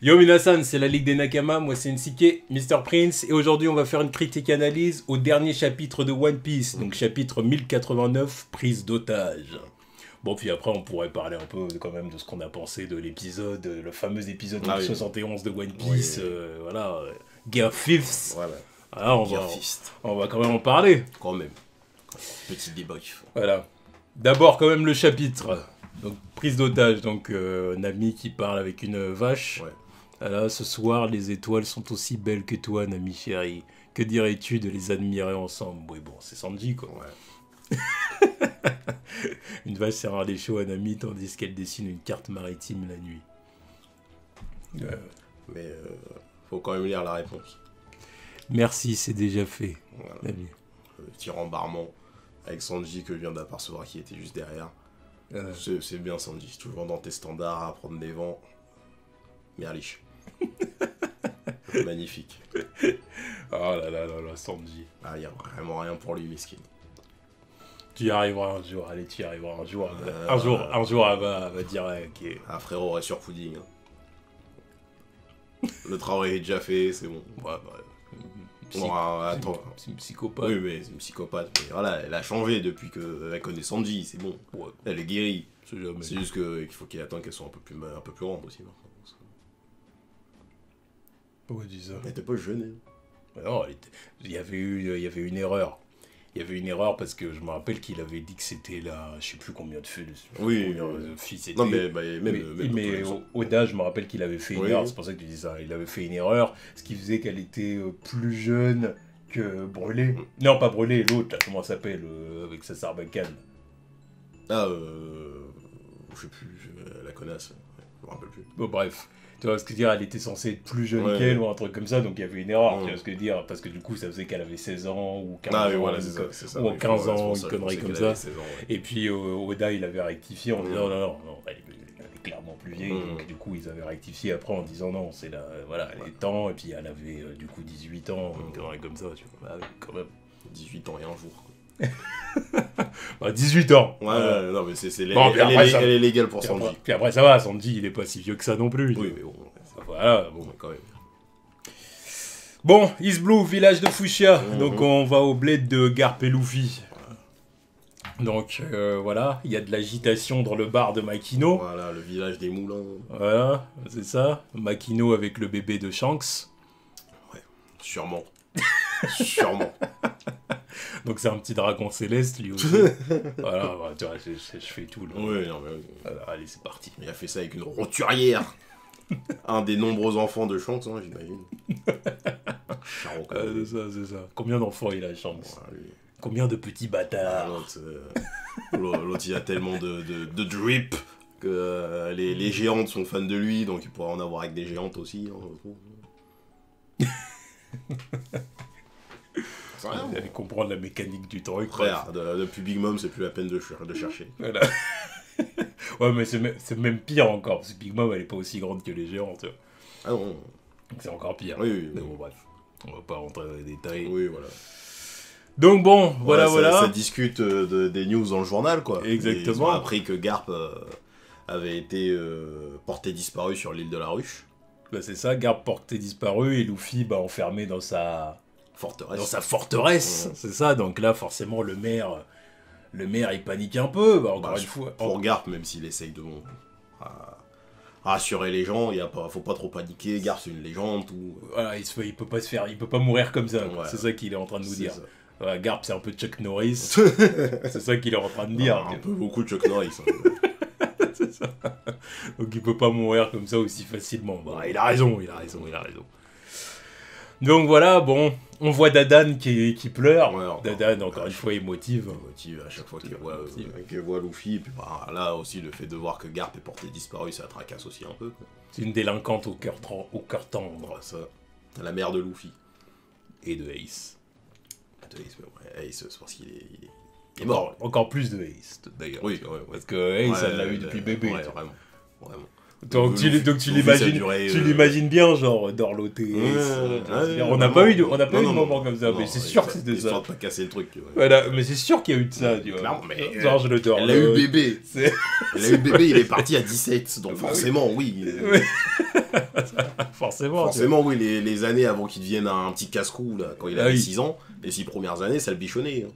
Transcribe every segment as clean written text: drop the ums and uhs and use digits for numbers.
Yo Minasan, c'est la Ligue des Nakama, moi c'est Nsike, Mr. Prince, et aujourd'hui on va faire une critique analyse au dernier chapitre de One Piece, donc chapitre 1089, prise d'otage. Bon, puis après on pourrait parler un peu quand même de ce qu'on a pensé de l'épisode, le fameux épisode 71 de One Piece, voilà, Gear Fifth. Voilà. Alors, on va quand même en parler. Quand même. Petit débrief. Voilà. D'abord quand même le chapitre. Donc prise d'otage, donc Nami qui parle avec une vache. Ouais. Voilà, ce soir les étoiles sont aussi belles que toi, Nami chérie. Que dirais-tu de les admirer ensemble? Oui bon, c'est Sanji quoi. Ouais. Une vache sert des shows à Nami tandis qu'elle dessine une carte maritime la nuit. Mais faut quand même lire la réponse. Merci, c'est déjà fait. Voilà. Nami. Petit rembarrement avec Sanji que je viens d'apercevoir qui était juste derrière. C'est bien Sanji, toujours dans tes standards à prendre des vents. Merliche. Magnifique. Oh là là là là, Sanji. Ah, il n'y a vraiment rien pour lui, miskin. Tu y arriveras un jour, allez, tu y arriveras un jour. Un jour, elle va dire, ok. Ah, frérot, reste sur pudding. Hein. Le travail est déjà fait, c'est bon. Ouais, bah, attends. C'est une psychopathe. Oui, mais c'est une psychopathe. Mais voilà, elle a changé depuis qu'elle connaît Sanji, c'est bon. Ouais. Elle est guérie. C'est juste qu'il faut qu'elle attende qu'elle soit un peu plus grande aussi. Pourquoi tu dis ça? Elle était pas jeune. Non, il y avait une erreur. Il y avait une erreur parce que je me rappelle qu'il avait dit que c'était là, je sais plus combien de fils. Oui. Fils non, mais mais Oda, je me rappelle qu'il avait fait une erreur, c'est pour ça que tu dis ça. Il avait fait une erreur, ce qui faisait qu'elle était plus jeune que Brûlé. Non, pas Brûlé, l'autre, là, comment ça s'appelle, avec sa sarbacane. Ah, je sais plus, la connasse, je me rappelle plus. Bon, bref. Tu vois ce que je veux dire, elle était censée être plus jeune qu'elle ou un truc comme ça, donc il y avait une erreur, tu vois ce que je veux dire, parce que du coup ça faisait qu'elle avait 16 ans ou 15 ans, ou 15 ans, une connerie comme ça. Et puis Oda il avait rectifié en disant non, elle est clairement plus vieille, donc du coup ils avaient rectifié après en disant non, c'est là, voilà, elle est temps, et puis elle avait du coup 18 ans, une connerie comme ça, tu vois, bah, quand même. 18 ans et un jour. Bah, 18 ans. Ouais, non, mais elle est légale pour Sanji. Puis après, ça va, Sanji, il est pas si vieux que ça non plus. Oui, mais bon. Voilà, bon. Quand même. Bon, East Blue, village de Fuchsia. Donc, on va au bled de Garp et Luffy. Donc, voilà, il y a de l'agitation dans le bar de Makino. Voilà, le village des moulins. Voilà, c'est ça. Makino avec le bébé de Shanks. Ouais, sûrement. Sûrement. Donc c'est un petit dragon céleste lui aussi. Voilà, bah, tu vois, je fais tout. Là. Oui, non, mais... Alors, allez, c'est parti. Il a fait ça avec une roturière. Un des nombreux enfants de Shanks, hein, j'imagine. C'est ça. Combien d'enfants il a, Shanks? Combien de petits bâtards? L'autre, il a tellement de drip que les géantes sont fans de lui, donc il pourra en avoir avec des géantes aussi. Hein, vous allez comprendre la mécanique du truc. Frère, depuis Big Mom, c'est plus la peine de chercher. Voilà. Ouais, mais c'est même pire encore, parce que Big Mom, elle est pas aussi grande que les géants, tu vois. Ah non. Donc c'est encore pire. Oui. Mais bon, bref. On va pas rentrer dans les détails. Oui, voilà. Donc bon, voilà. Ça discute des news dans le journal, quoi. Exactement. Et ils ont appris que Garp avait été porté disparu sur l'île de la Ruche. Bah c'est ça, Garp porté disparu et Luffy enfermé dans sa forteresse. C'est ça, donc là forcément le maire il panique un peu, encore une fois. Pour Garp, même s'il essaye de rassurer les gens, faut pas trop paniquer, Garp c'est une légende. Voilà, il peut pas mourir comme ça, c'est ça qu'il est en train de nous dire. Voilà, Garp c'est un peu Chuck Norris, c'est ça qu'il est en train de dire. Un peu beaucoup de Chuck Norris. C'est ça. Donc il peut pas mourir comme ça aussi facilement. Bah, il a raison. Donc voilà, bon, on voit Dadan qui pleure. Ouais, Dadan, encore une fois, émotive. À chaque fois qu'elle voit Luffy. Et puis là aussi, le fait de voir que Garp est porté disparu, ça tracasse aussi un peu. C'est une délinquante au cœur tendre. Ça. La mère de Luffy. Et de Ace. Ace, c'est parce qu'il est mort. Encore plus de Ace, d'ailleurs. Oui, parce que Ace, elle l'a eu depuis bébé. Ouais, vraiment. Donc tu l'imagines bien, genre dorloté. On n'a pas eu de moment comme ça, mais c'est sûr que c'était ça. Histoire de pas casser le truc. Voilà, mais c'est sûr qu'il y a eu de ça, tu vois. Clairement, mais genre je le dors. Elle a eu bébé. Il est parti à 17, donc forcément, oui. Forcément. Forcément, oui, les années avant qu'il devienne un petit casse-cou, là, quand il avait 6 ans, les 6 premières années, ça le bichonnait. Hein.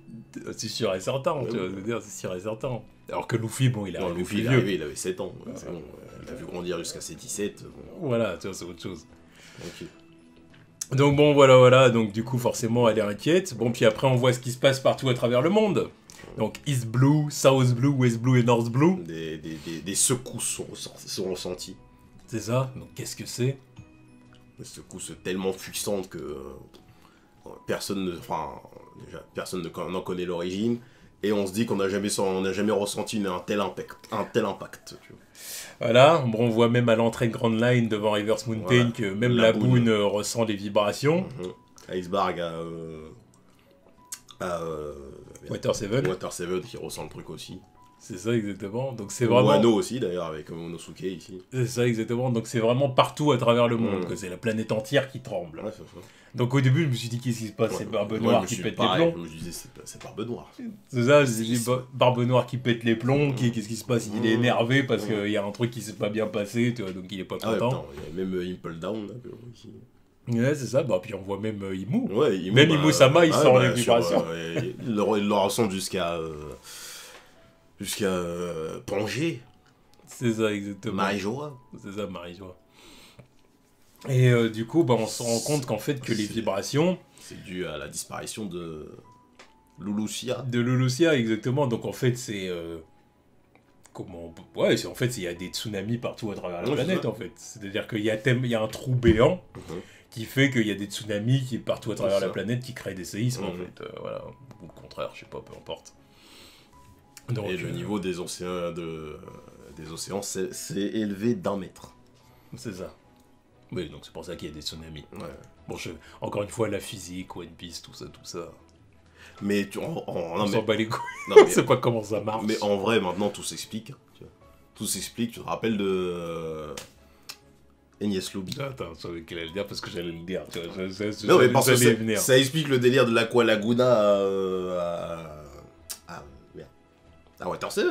C'est sûr et certain, tu vois, c'est sûr et certain. Alors que Luffy, bon, il est arrivé Luffy, il avait 7 ans. Ouais, c'est bon, il a vu grandir jusqu'à ses 17. Bon. Voilà, tu vois, c'est autre chose. Ok. Donc bon, voilà, donc du coup, forcément, elle est inquiète. Bon, puis après, on voit ce qui se passe partout à travers le monde. Donc East Blue, South Blue, West Blue et North Blue. Des secousses sont ressenties. C'est ça, donc qu'est-ce que c'est? Des secousses tellement puissantes que personne n'en connaît l'origine. Et on se dit qu'on n'a jamais ressenti un tel impact. Tu vois. Voilà, bon, on voit même à l'entrée de Grand Line devant Rivers Mountain que même la Boone ressent les vibrations. Iceberg Water 7 qui ressent le truc aussi. C'est ça exactement. Donc c'est vraiment. Wano aussi d'ailleurs avec Monosuke ici. C'est ça exactement. Donc c'est vraiment partout à travers le monde. Que c'est la planète entière qui tremble. Ouais, c'est ça. Donc au début je me suis dit qu'est-ce qui se passe, c'est Barbe Noire qui pète les plombs. Je me disais c'est Barbe Noire. C'est ça, je me suis dit Barbe Noire qui pète les plombs. Qu'est-ce qui se passe? Il est énervé parce qu'il y a un truc qui s'est pas bien passé, tu vois, donc il est pas content. Il y a même Impel Down là. Ouais, c'est ça, bah, puis on voit même Imu. Ouais, même Imu Sama, il sort les vibrations. Il le ressent jusqu'à Pongé. C'est ça, exactement. Marie-Joie. C'est ça, Marie-Joie. Et du coup, bah, on se rend compte qu'en fait, que les vibrations... C'est dû à la disparition de Lulusia. De Lulusia, exactement. Donc en fait, c'est... Ouais, en fait, il y a des tsunamis partout à travers la planète, en fait. C'est-à-dire qu'il y a un trou béant qui fait qu'il y a des tsunamis qui partout à travers la planète qui créent des séismes, en fait. Voilà. Ou le contraire, je sais pas, peu importe. Donc, et le niveau des océans s'est élevé d'1 mètre. C'est ça. Oui, donc c'est pour ça qu'il y a des tsunamis. Ouais. Bon, encore une fois, la physique, One Piece, tout ça. Mais on s'en bat les couilles. On sait pas comment ça marche. Mais en vrai, maintenant, tout s'explique. Tout s'explique. Tu te rappelles de Enies Lobby. Attends, je savais qu'elle allait le dire parce que j'allais le dire. Non, mais parce que ça explique le délire de l'Aqua Laguna à Water 7.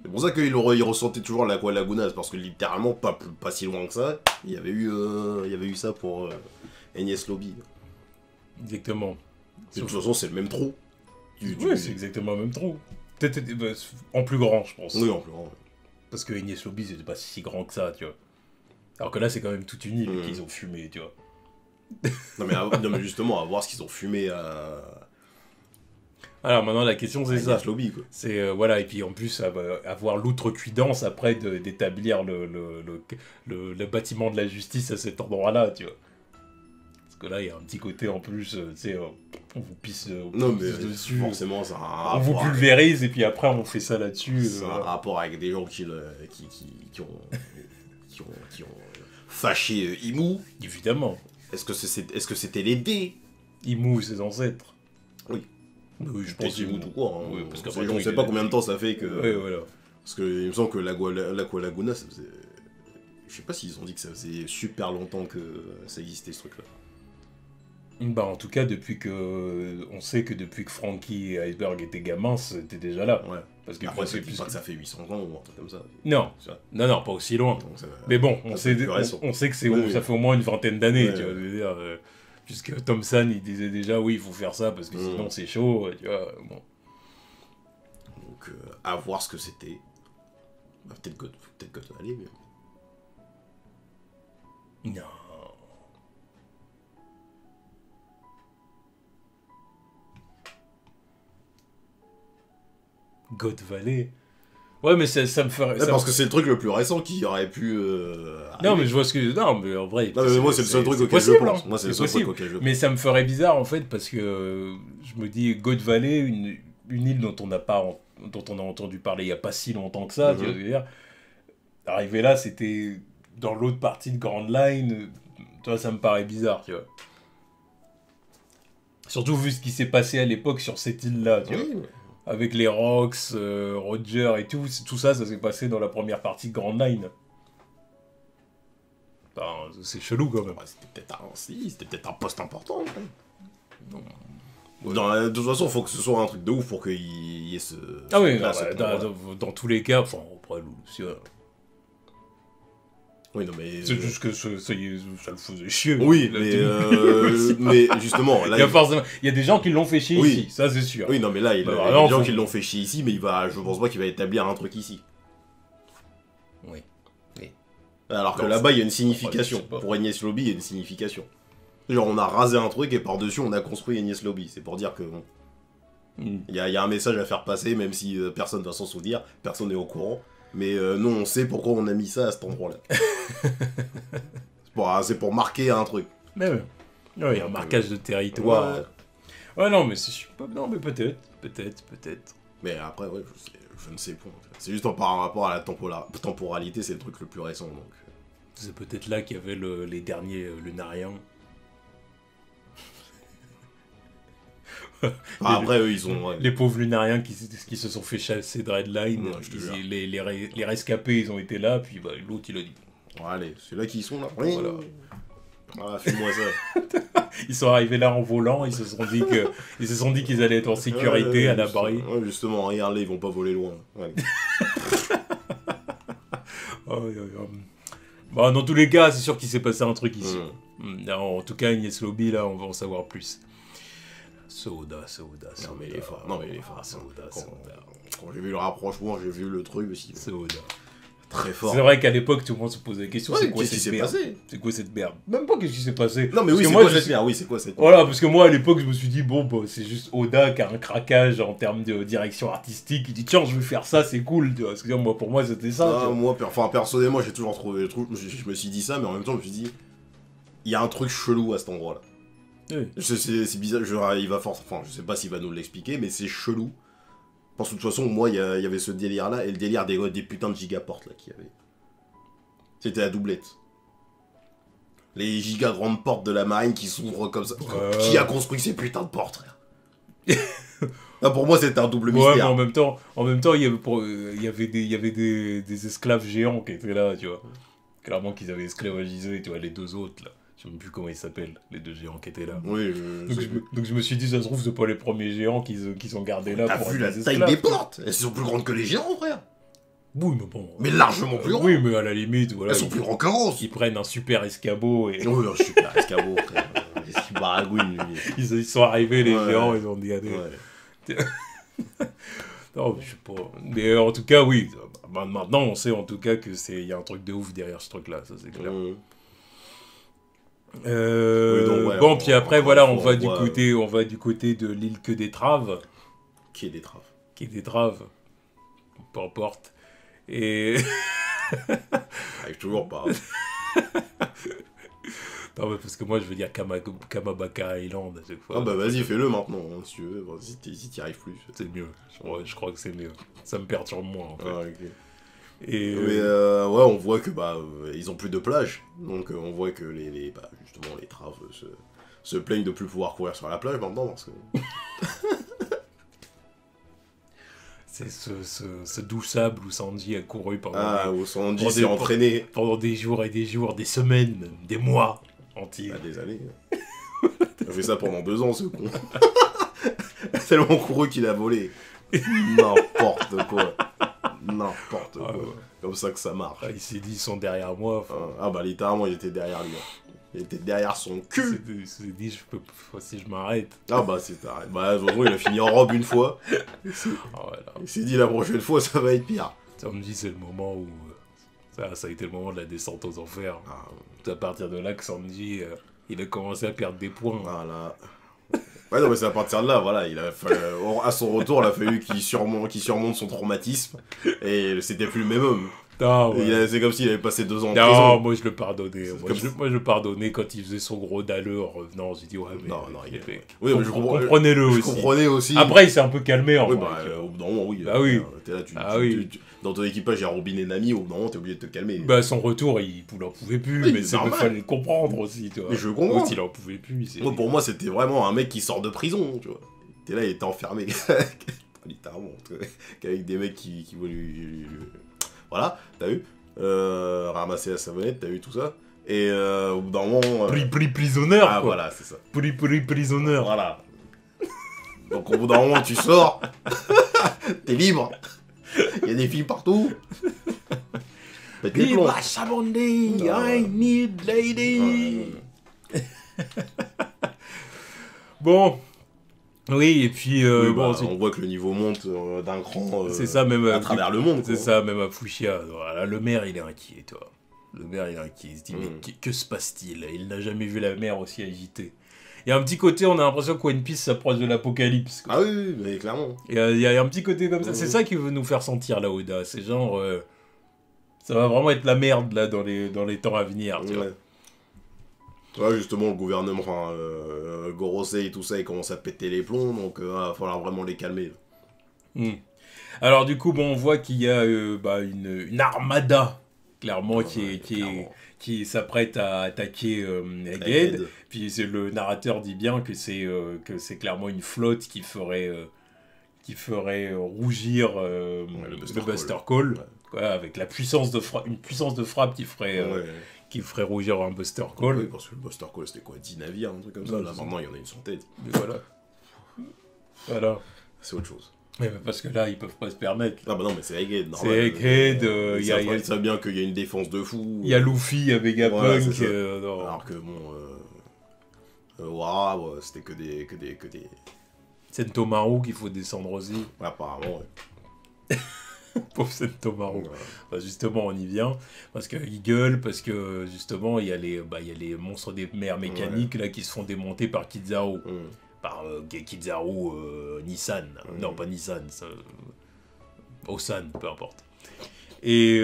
C'est pour ça qu'il ressentait toujours l'Aqua Laguna, c'est parce que littéralement, pas si loin que ça, il y avait eu ça pour Enies Lobby. Exactement. De toute façon, c'est le même trou. Oui, c'est exactement le même trou. Peut-être en plus grand, je pense. Oui, en plus grand. Ouais. Parce que Enies Lobby, c'était pas si grand que ça, tu vois. Alors que là, c'est quand même toute une île qu'ils ont fumé, tu vois. non, mais justement, à voir ce qu'ils ont fumé Alors maintenant, la question, c'est ça. Lobby, quoi. C'est, voilà, et puis en plus, avoir l'outrecuidance après d'établir le bâtiment de la justice à cet endroit-là, tu vois. Parce que là, il y a un petit côté en plus, tu sais, on vous pisse, dessus. Forcément, ça a un rapport. On vous pulvérise, et puis après, on fait ça là-dessus. C'est un rapport avec des gens qui ont fâché Imu. Évidemment. Est-ce que c'était les dés Imu et ses ancêtres. Oui. Oui, je pense Imu tout court. Hein. Oui, parce on ne sait pas combien de temps ça fait que... Oui, voilà. Parce qu'il me semble que l'Aqua Laguna, ça faisait... Je sais pas s'ils ont dit que ça faisait super longtemps que ça existait, ce truc-là. Bah, en tout cas, on sait que depuis que Frankie et Iceberg étaient gamins, c'était déjà là. Ouais. Parce que après, c'est plus pas que ça fait 800 ans ou un truc comme ça. Non, pas aussi loin. Mais bon, on sait que ça fait au moins une vingtaine d'années, tu vois. Je veux dire, puisque Thompson, il disait déjà, oui, il faut faire ça, parce que sinon c'est chaud, tu vois. Bon. Donc, à voir ce que c'était. Bah, peut-être que ça allait, mais... Non. God Valley. Ouais, mais ça me ferait... parce que c'est le truc le plus récent qui aurait pu... non, mais je vois ce que... Non, mais en vrai... Non, mais moi, c'est le seul truc auquel je pense. Moi, c'est le seul truc auquel je pense. Mais ça me ferait bizarre, en fait, parce que je me dis, God Valley, une île dont on a entendu parler il n'y a pas si longtemps que ça, tu vois ce que je veux dire. Arriver là, c'était dans l'autre partie de Grand Line, tu vois, ça me paraît bizarre, tu vois. Surtout vu ce qui s'est passé à l'époque sur cette île-là, tu vois. Avec les Rocks, Roger et tout ça s'est passé dans la première partie de Grand Line. Enfin, c'est chelou quand même. C'était peut-être un poste important. Non. De toute façon, il faut que ce soit un truc de ouf pour qu'il y ait ce... Ah oui, dans tous les cas, enfin, après, Oui, non, mais... C'est juste que ça le faisait chier. Oui, mais justement... Là, il y a des gens qui l'ont fait chier ici, ça c'est sûr. Oui, non, mais là, il y a des gens qui l'ont fait chier ici, mais je pense pas qu'il va établir un truc ici. Oui. Alors que là-bas, il y a une signification. Pour Enies Lobby, il y a une signification. Genre, on a rasé un truc et par-dessus, on a construit Enies Lobby. C'est pour dire que... Bon, il y a un message à faire passer, même si personne va s'en souvenir, personne n'est au courant. Mais nous, on sait pourquoi on a mis ça à cet endroit-là. C'est pour marquer un truc. Mais oui. Il y a un marquage de territoire. Ouais, non, mais non, mais peut-être. Mais après, ouais, je ne sais pas. C'est juste par rapport à la temporalité, c'est le truc le plus récent. Donc. C'est peut-être là qu'il y avait les derniers lunariens. Après, eux, ils ont... Les pauvres lunariens qui se sont fait chasser de Redline, les rescapés, ils ont été là, puis bah, l'autre, il a dit... Bon, allez, c'est là qu'ils sont, là. Voilà. Ah, fais-moi ça. Ils sont arrivés là en volant, ils se sont dit qu'ils allaient être en sécurité, à l'abri. Ouais, justement, regarde là, ils vont pas voler loin. Ouais. Bah, dans tous les cas, c'est sûr qu'il s'est passé un truc ici. En tout cas, Enies Lobby, là, on va en savoir plus. Soda. Non mais il est fort. Soda. Quand j'ai vu le rapprochement, j'ai vu le truc aussi. Soda. Très fort. C'est vrai qu'à l'époque, tout le monde se posait la question, c'est quoi cette merde ? C'est quoi cette merde ? Même pas qu'est-ce qui s'est passé. Non mais oui, c'est quoi cette merde ? Oui, c'est quoi cette merde ? Voilà, parce que moi, à l'époque, je me suis dit, bon, bah, c'est juste Oda qui a un craquage en termes de direction artistique. Il dit, tiens, je veux faire ça, c'est cool, tu vois. Parce que moi, pour moi, c'était ça. Moi, personnellement, j'ai toujours trouvé le truc. Je me suis dit ça, mais en même temps, je me suis dit, il y a un truc chelou à cet endroit-là. Oui. C'est bizarre, il va je sais pas s'il va nous l'expliquer, mais c'est chelou. Parce que de toute façon, moi, il y avait ce délire-là, et le délire des putains de gigaportes, là, qu'il y avait. C'était la doublette. Les giga grandes portes de la marine qui s'ouvrent comme ça. Qui a construit ces putains de portes, frère? Là, pour moi, c'était un double mystère. Mais en même temps, il y avait des esclaves géants qui étaient là, tu vois. Clairement qu'ils avaient esclavagisé, tu vois, les deux autres, là. Je ne sais même plus comment ils s'appellent, les deux géants qui étaient là. Oui, donc je me suis dit, ça se trouve, c'est pas les premiers géants qu'ils ont gardés là. T'as vu la taille des portes? Elles sont plus grandes que les géants, frère. Oui, mais bon... Mais largement plus grandes. Oui, mais à la limite, voilà... Elles sont plus grands que Rose. Ils prennent un super escabeau et... Oui, un super escabeau, frère. Ils baragouinent, lui. Ils sont arrivés, les géants, ils ont dit... Non, je sais pas... Mais en tout cas, oui. Maintenant, on sait en tout cas qu'il y a un truc de ouf derrière ce truc-là, ça c'est clair. Bon, puis après, voilà, on va du côté de l'île que des Traves. Qui est des Traves? Qui est des Traves. Peu importe. Et... Arrive toujours pas. Non, mais parce que moi, je veux dire Kamabaka Island à chaque fois. Ah bah vas-y, fais-le maintenant, hein, si tu veux. Bon, si t'y arrives plus. C'est mieux. Je crois que c'est mieux. Ça me perturbe moins, en fait. Ah, ok. Mais ouais, on voit que ils ont plus de plage, donc on voit que justement les Traves se plaignent de plus pouvoir courir sur la plage maintenant parce que c'est ce doux sable où Sanji a couru pendant où Sanji s'est entraîné pendant des jours et des jours, des semaines, des mois entiers. Des années. Il a fait ça pendant 2 ans, ce con. Tellement couru qu'il a volé. N'importe quoi. N'importe quoi. Ouais. Comme ça que ça marche. Il s'est dit, ils sont derrière moi. Littéralement, il était derrière lui. Il était derrière son cul. Il s'est dit, si je m'arrête. Si t'arrêtes. De toute façon, il a fini en robe une fois. Il s'est dit, la prochaine fois, ça va être pire. Ça me dit, c'est le moment où... Ça a été le moment de la descente aux enfers. C'est à partir de là que Sanji, il a commencé à perdre des points. Voilà. Ouais, non, mais c'est à partir de là, voilà, à son retour, il a fallu qu'il surmonte son traumatisme, et c'était plus le même homme. C'est comme s'il avait passé 2 ans en prison. Non, moi je le pardonnais. Moi je le pardonnais quand il faisait son gros dalleux en revenant. J'ai dit, ouais, mais. Non, oui, mais comprenez-le aussi. Je comprenais aussi. Après, il s'est un peu calmé en vrai. Au bout d'un moment, oui. T'es là, dans ton équipage, il y a Robin et Nami, au bout d'un moment, t'es obligé de te calmer. Son retour, il en pouvait plus, mais il fallait le comprendre aussi, tu vois. Mais je comprends. Il en pouvait plus. Pour moi, c'était vraiment un mec qui sort de prison, tu vois. T'es là, il était enfermé. Littéralement. Avec des mecs qui voulaient lui... Voilà, t'as vu ramasser la savonnette, t'as vu tout ça. Et au bout d'un moment... Prisonneur, quoi. Voilà, c'est ça. Prisonneur. Voilà. Donc au bout d'un moment, tu sors. T'es libre. Il y a des filles partout. pète les plombs. I need lady. Bon. Oui, et puis on voit que le niveau monte d'un cran c'est ça, même à travers le monde. C'est ça, même à Fuchsia. Voilà, le maire, il est inquiet, toi. Le maire, il est inquiet. Il se dit, mais que se passe-t-il? Il n'a jamais vu la mer aussi agitée. Il y a un petit côté, on a l'impression que One Piece s'approche de l'apocalypse. Ah oui, mais clairement. Il y a un petit côté comme ça. C'est ça qu'il veut nous faire sentir, là, Oda. C'est genre... ça va vraiment être la merde, là, dans les temps à venir, tu vois. Ouais, justement, le gouvernement, Gorosei et tout ça, ils commencent à péter les plombs, donc il va falloir vraiment les calmer. Alors, du coup, on voit qu'il y a une armada, clairement, qui s'apprête à attaquer Egghead. Puis le narrateur dit bien que c'est clairement une flotte qui ferait rougir le Buster Call. Ouais, avec la puissance de frappe qui ferait rougir un Buster Call. Oui, parce que le Buster Call, c'était quoi, 10 navires, un truc comme ça. Là, maintenant, il y en a une centaine. Mais voilà. C'est autre chose. Mais parce que là, ils peuvent pas se permettre. Ah bah non, mais c'est Egghead, normal. C'est Egghead, ils savent bien qu'il y a une défense de fou. Il y a Luffy, il y a Vegapunk. Alors que Wara, c'était que des... Sentomaru qu'il faut descendre aussi. Apparemment, ouais. Pauvre Sentomaru. Bah, justement, on y vient. Parce qu'il gueule, parce que justement, il y a les monstres des mers mécaniques là, qui se font démonter par Kizaru. Par Kizaru Nissan. Non, pas Nissan. Osan, peu importe. Et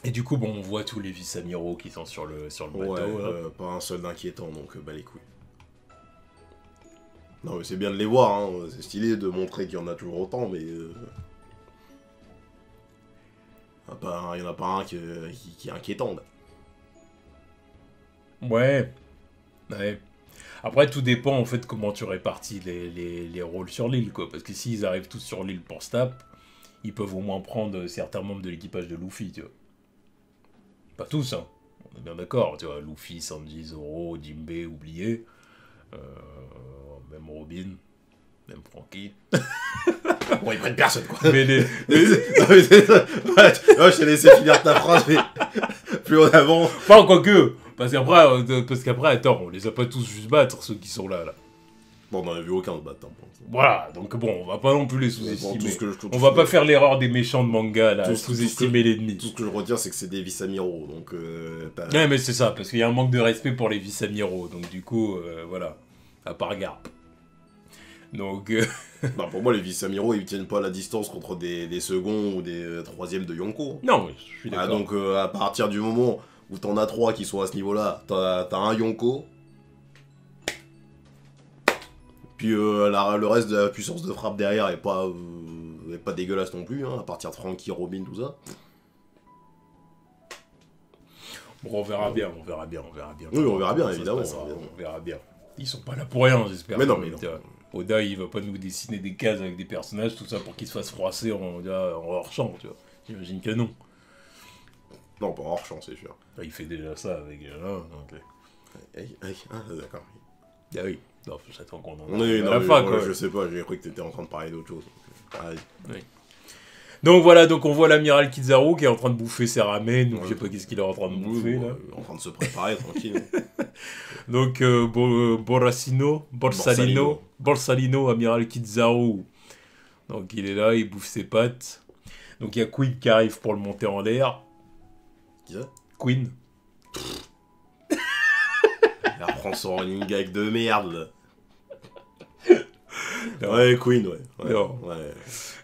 du coup, on voit tous les vice-amiraux qui sont sur le bateau. Pas un seul d'inquiétant, donc bah les couilles. Non, mais c'est bien de les voir, hein. C'est stylé de montrer qu'il y en a toujours autant, mais... il n'y en a pas un qui est inquiétant, là. Ouais. Après, tout dépend, en fait, comment tu répartis les rôles sur l'île, quoi. Parce que s'ils arrivent tous sur l'île pour se taper, ils peuvent au moins prendre certains membres de l'équipage de Luffy, tu vois. Pas tous, hein. On est bien d'accord, tu vois. Luffy, Sanji, Zoro, Jinbei, oublié. Même Robin, même Franky. Bon, ils prennent personne, quoi. Mais je t'ai laissé finir ta phrase, mais plus en avant. Enfin, quoique. Parce qu'après, attends, on les a pas tous juste battre, ceux qui sont là. Bon, on n'en a vu aucun se battre. Voilà, donc on va pas non plus les sous-estimer. On va pas faire l'erreur des méchants de manga, là, sous-estimer l'ennemi. Tout ce que je retiens, c'est que c'est des vice-amiraux, donc... Ouais, mais c'est ça, parce qu'il y a un manque de respect pour les vice-amiraux, donc du coup, voilà, à part Garp. Donc... pour moi, les vice-amiraux, ils tiennent pas la distance contre des seconds ou des troisièmes de Yonko. Non, mais je suis d'accord. Donc, à partir du moment où t'en as 3 qui sont à ce niveau-là, t'as un Yonko, puis le reste de la puissance de frappe derrière est pas dégueulasse non plus, hein, à partir de Franky, Robin, tout ça. Bon, on verra bien. Oui, on verra bien, évidemment. On verra bien. Ils sont pas là pour rien, j'espère. Mais non. Oda, il va pas nous dessiner des cases avec des personnages, tout ça pour qu'ils se fassent froisser en hors-champ, tu vois. J'imagine que non. Non, pas hors-champ, c'est sûr. Il fait déjà ça avec... d'accord. Ah oui. Non, j'attends qu'on en à la fin, quoi. Je sais pas, j'ai cru que t'étais en train de parler d'autre chose. Oui. Donc voilà, on voit l'amiral Kizaru qui est en train de bouffer ses ramen, donc je sais pas qu'est-ce qu'il est en train de bouffer, là. En train de se préparer, tranquille. Donc, Borsalino, amiral Kizaru. Donc il est là, il bouffe ses pattes. Donc il y a Queen qui arrive pour le monter en l'air. Qui ça ? Queen. Elle reprend son running gag de merde, là. Ouais, Queen, ouais.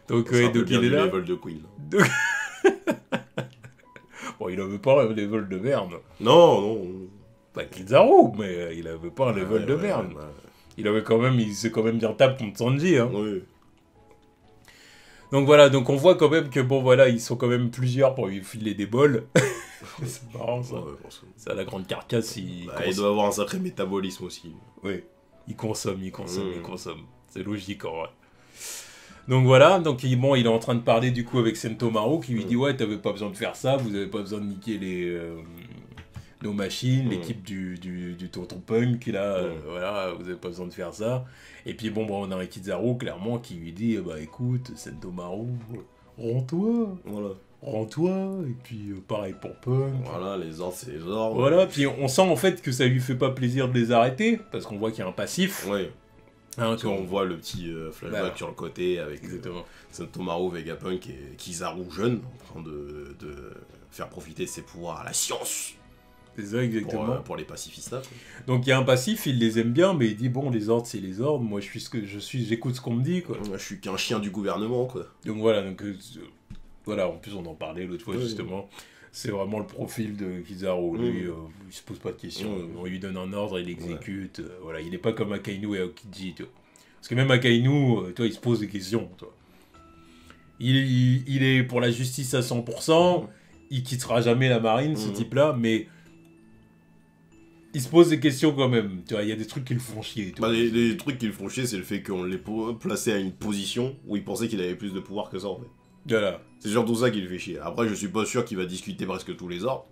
Donc il est là. Level de Queen. Bon, il avait pas un level de merde. Non. Pas Kizaru, mais il avait pas un level de merde. Il s'est quand même bien tapé contre Sanji, hein. Oui. Donc voilà, on voit quand même que ils sont quand même plusieurs pour lui filer des bols. C'est marrant, ça. Ouais, ça, la grande carcasse, il doit avoir un sacré métabolisme aussi. Oui, il consomme. C'est logique, en vrai. Donc voilà, il est en train de parler du coup avec Sentomaru qui lui dit ouais, t'avais pas besoin de faire ça, vous avez pas besoin de niquer nos machines, l'équipe du Tonton Punk là, voilà, vous avez pas besoin de faire ça. Et puis on a un Kizaru clairement qui lui dit écoute Sentomaru, rends-toi. Voilà. rends-toi, et puis pareil pour Punk. Voilà, les ordres, c'est les ordres. Voilà, puis on sent en fait que ça lui fait pas plaisir de les arrêter, parce qu'on voit qu'il y a un passif. Oui. Hein, on voit le petit flashback sur le côté avec Sentomaru, Vegapunk et Kizaru jeune, en train de faire profiter de ses pouvoirs à la science. C'est ça, exactement. Pour les pacifistes. Quoi. Donc il y a un passif, il les aime bien, mais il dit bon, les ordres, c'est les ordres, moi j'écoute ce qu'on me dit, quoi. Moi, je suis qu'un chien du gouvernement, quoi. Donc voilà, voilà, en plus on en parlait l'autre fois, justement. C'est vraiment le profil de Kizaru. Lui, il se pose pas de questions. On lui donne un ordre, il l'exécute. Voilà, il est pas comme Akainu et Aokiji, tu vois. Parce que même Akainu, il se pose des questions, tu vois. Il est pour la justice à 100%, il quittera jamais la marine, ce type-là, mais il se pose des questions quand même. Tu vois, il y a des trucs qui le font chier. Les trucs qui le font chier, c'est le fait qu'on l'ait placé à une position où il pensait qu'il avait plus de pouvoir que ça, en fait. Voilà. C'est surtout ça qui le fait chier. Après, je suis pas sûr qu'il va discuter presque tous les ordres.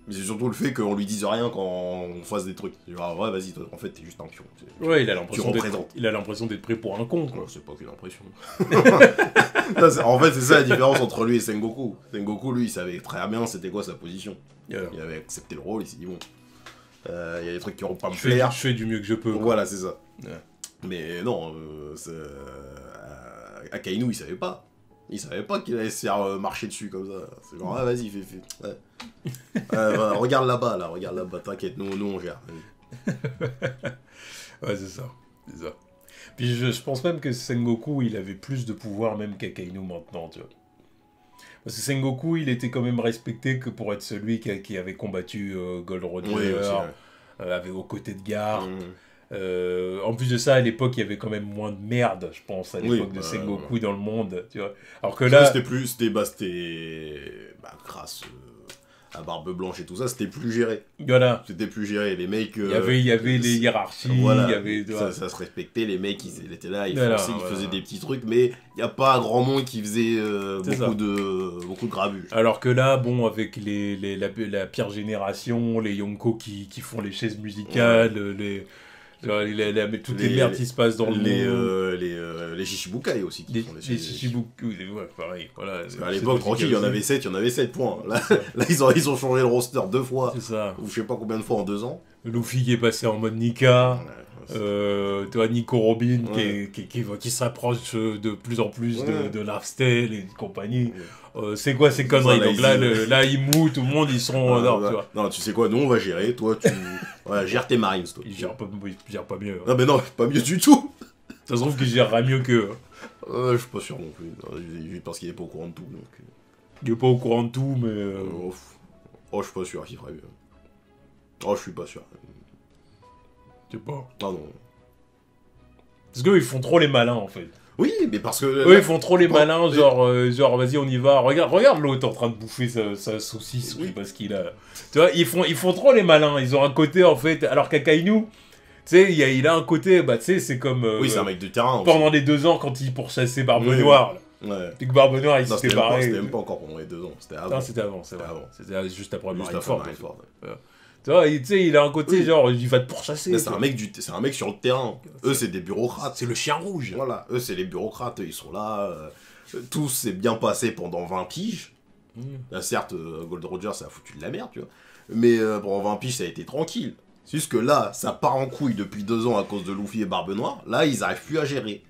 Mais c'est surtout le fait qu'on lui dise rien quand on fasse des trucs. Genre, ouais, vas-y, toi, en fait, t'es juste un pion. Ouais, il a l'impression d'être pris pour un con, quoi. C'est pas qu'une impression. En fait, c'est ça la différence entre lui et Sengoku. Sengoku, lui, il savait très bien c'était quoi sa position. Il avait accepté le rôle, il s'est dit, bon, il y a des trucs qui vont pas me plaire. Je fais du mieux que je peux. Quoi. Voilà, c'est ça. Ouais. Mais non, Akainu, il savait pas. Il savait pas qu'il allait se faire marcher dessus comme ça. C'est genre, ah, vas-y, fais. Ouais. Regarde là-bas, t'inquiète, nous on gère. Ouais, c'est ça. Puis je pense même que Sengoku, il avait plus de pouvoir même qu'Akainu maintenant, tu vois. Parce que Sengoku, il était quand même respecté que pour être celui qui avait combattu Gold Roger, avait aux côtés de Gar. En plus de ça, à l'époque, il y avait quand même moins de merde, je pense, à l'époque de Sengoku dans le monde, tu vois. Alors que là... C'était grâce à Barbe Blanche et tout ça, c'était plus géré. Voilà. C'était plus géré, les mecs... Il y avait les hiérarchies, voilà, il y avait... Ça se respectait, les mecs, ils étaient là, ils faisaient des petits trucs, mais il n'y a pas grand monde qui faisait beaucoup de grabuge. Alors que là, bon, avec la pire génération, les Yonko qui font les chaises musicales, toutes les merdes qui se passent dans le monde. Les Shishibukai aussi qui font les Shishibukai, ouais, pareil. Voilà, à l'époque, tranquille, il y en avait 7 points. Là ils ont changé le roster 2 fois. C'est ça. Ou je sais pas combien de fois en 2 ans. Luffy qui est passé en mode Nika. Tu vois, Nico Robin qui s'approche de plus en plus de Lifestyle et compagnie. C'est quoi ces conneries? Donc là, Imu, tout le monde, ils sont... tu vois. Non, tu sais quoi, nous on va gérer, toi tu gères tes Marines. Toi. Ils gèrent pas mieux. Non mais non, pas mieux du tout. Ça se trouve qu'il gérera mieux qu'eux. Je suis pas sûr non plus, parce qu'il est pas au courant de tout. Donc... Il est pas au courant de tout, mais... je suis pas sûr qu'il ferait mieux. Je suis pas sûr. Je sais pas. Ah non. Parce qu'eux, ils font trop les malins, en fait. Oui, mais parce que... Eux, ils font trop les malins, genre vas-y, on y va. Regarde l'autre en train de bouffer sa saucisse, parce qu'il a... Tu vois, ils font trop les malins. Ils ont un côté, en fait... Alors qu'Akainu, tu sais, il a un côté... Bah, tu sais, c'est comme... oui, c'est un mec de terrain. Pendant les 2 ans, quand il pourchassait Barbe Noire, là. Ouais. Puis que Barbe Noire, il s'était barré. C'était même pas encore pendant les 2 ans, c'était avant. Non, c'était avant, c'est vrai. C'était juste après Marineford. Tu vois, il a un côté genre, il va te pourchasser. Mais c'est un mec sur le terrain. Eux, c'est des bureaucrates. C'est le chien rouge. Voilà, eux, c'est les bureaucrates. Ils sont là. Tout s'est bien passé pendant 20 piges. Là, certes, Gold Roger, ça a foutu de la merde, tu vois. Mais pendant 20 piges, ça a été tranquille. C'est juste que là, ça part en couille depuis 2 ans à cause de Luffy et Barbe Noire. Là, ils arrivent plus à gérer.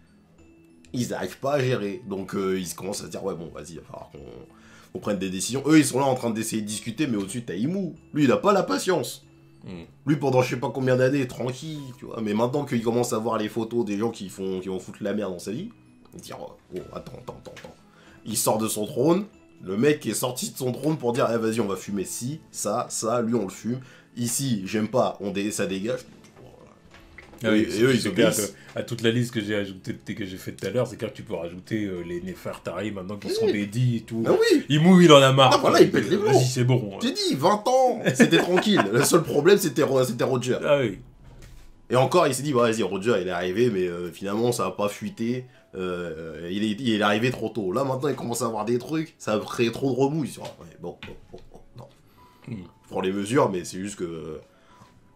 Ils n'arrivent pas à gérer. Donc, ils commencent à se dire, ouais, bon, vas-y, il va falloir qu'on prenne des décisions. Eux, ils sont là en train d'essayer de discuter, mais au-dessus, t'as Imu. Lui, il a pas la patience. Lui, pendant je sais pas combien d'années, tranquille, tu vois. Mais maintenant qu'il commence à voir les photos des gens qui vont foutre la merde dans sa vie, il dit, oh, attends. Il sort de son trône. Le mec est sorti de son trône pour dire, vas-y, on va fumer ci, ça, lui, on le fume. Ici, j'aime pas, ça dégage. Ah oui, et eux, ils obéissent. À toute la liste que j'ai faite tout à l'heure, c'est clair que tu peux rajouter les Nefertari maintenant qui sont dédits et tout. Ah oui. Imu, il en a marre. Non, voilà, il pète les plombs. Vas-y, c'est bon. J'ai dit, 20 ans, c'était tranquille. Le seul problème, c'était Roger. Ah oui. Et encore, il s'est dit, bah, vas-y, Roger, il est arrivé, mais finalement, ça va pas fuité. Il est arrivé trop tôt. Là, maintenant, il commence à avoir des trucs. Ça va créer trop de remous. Il se dit, bon, non. Je prends les mesures, mais c'est juste que...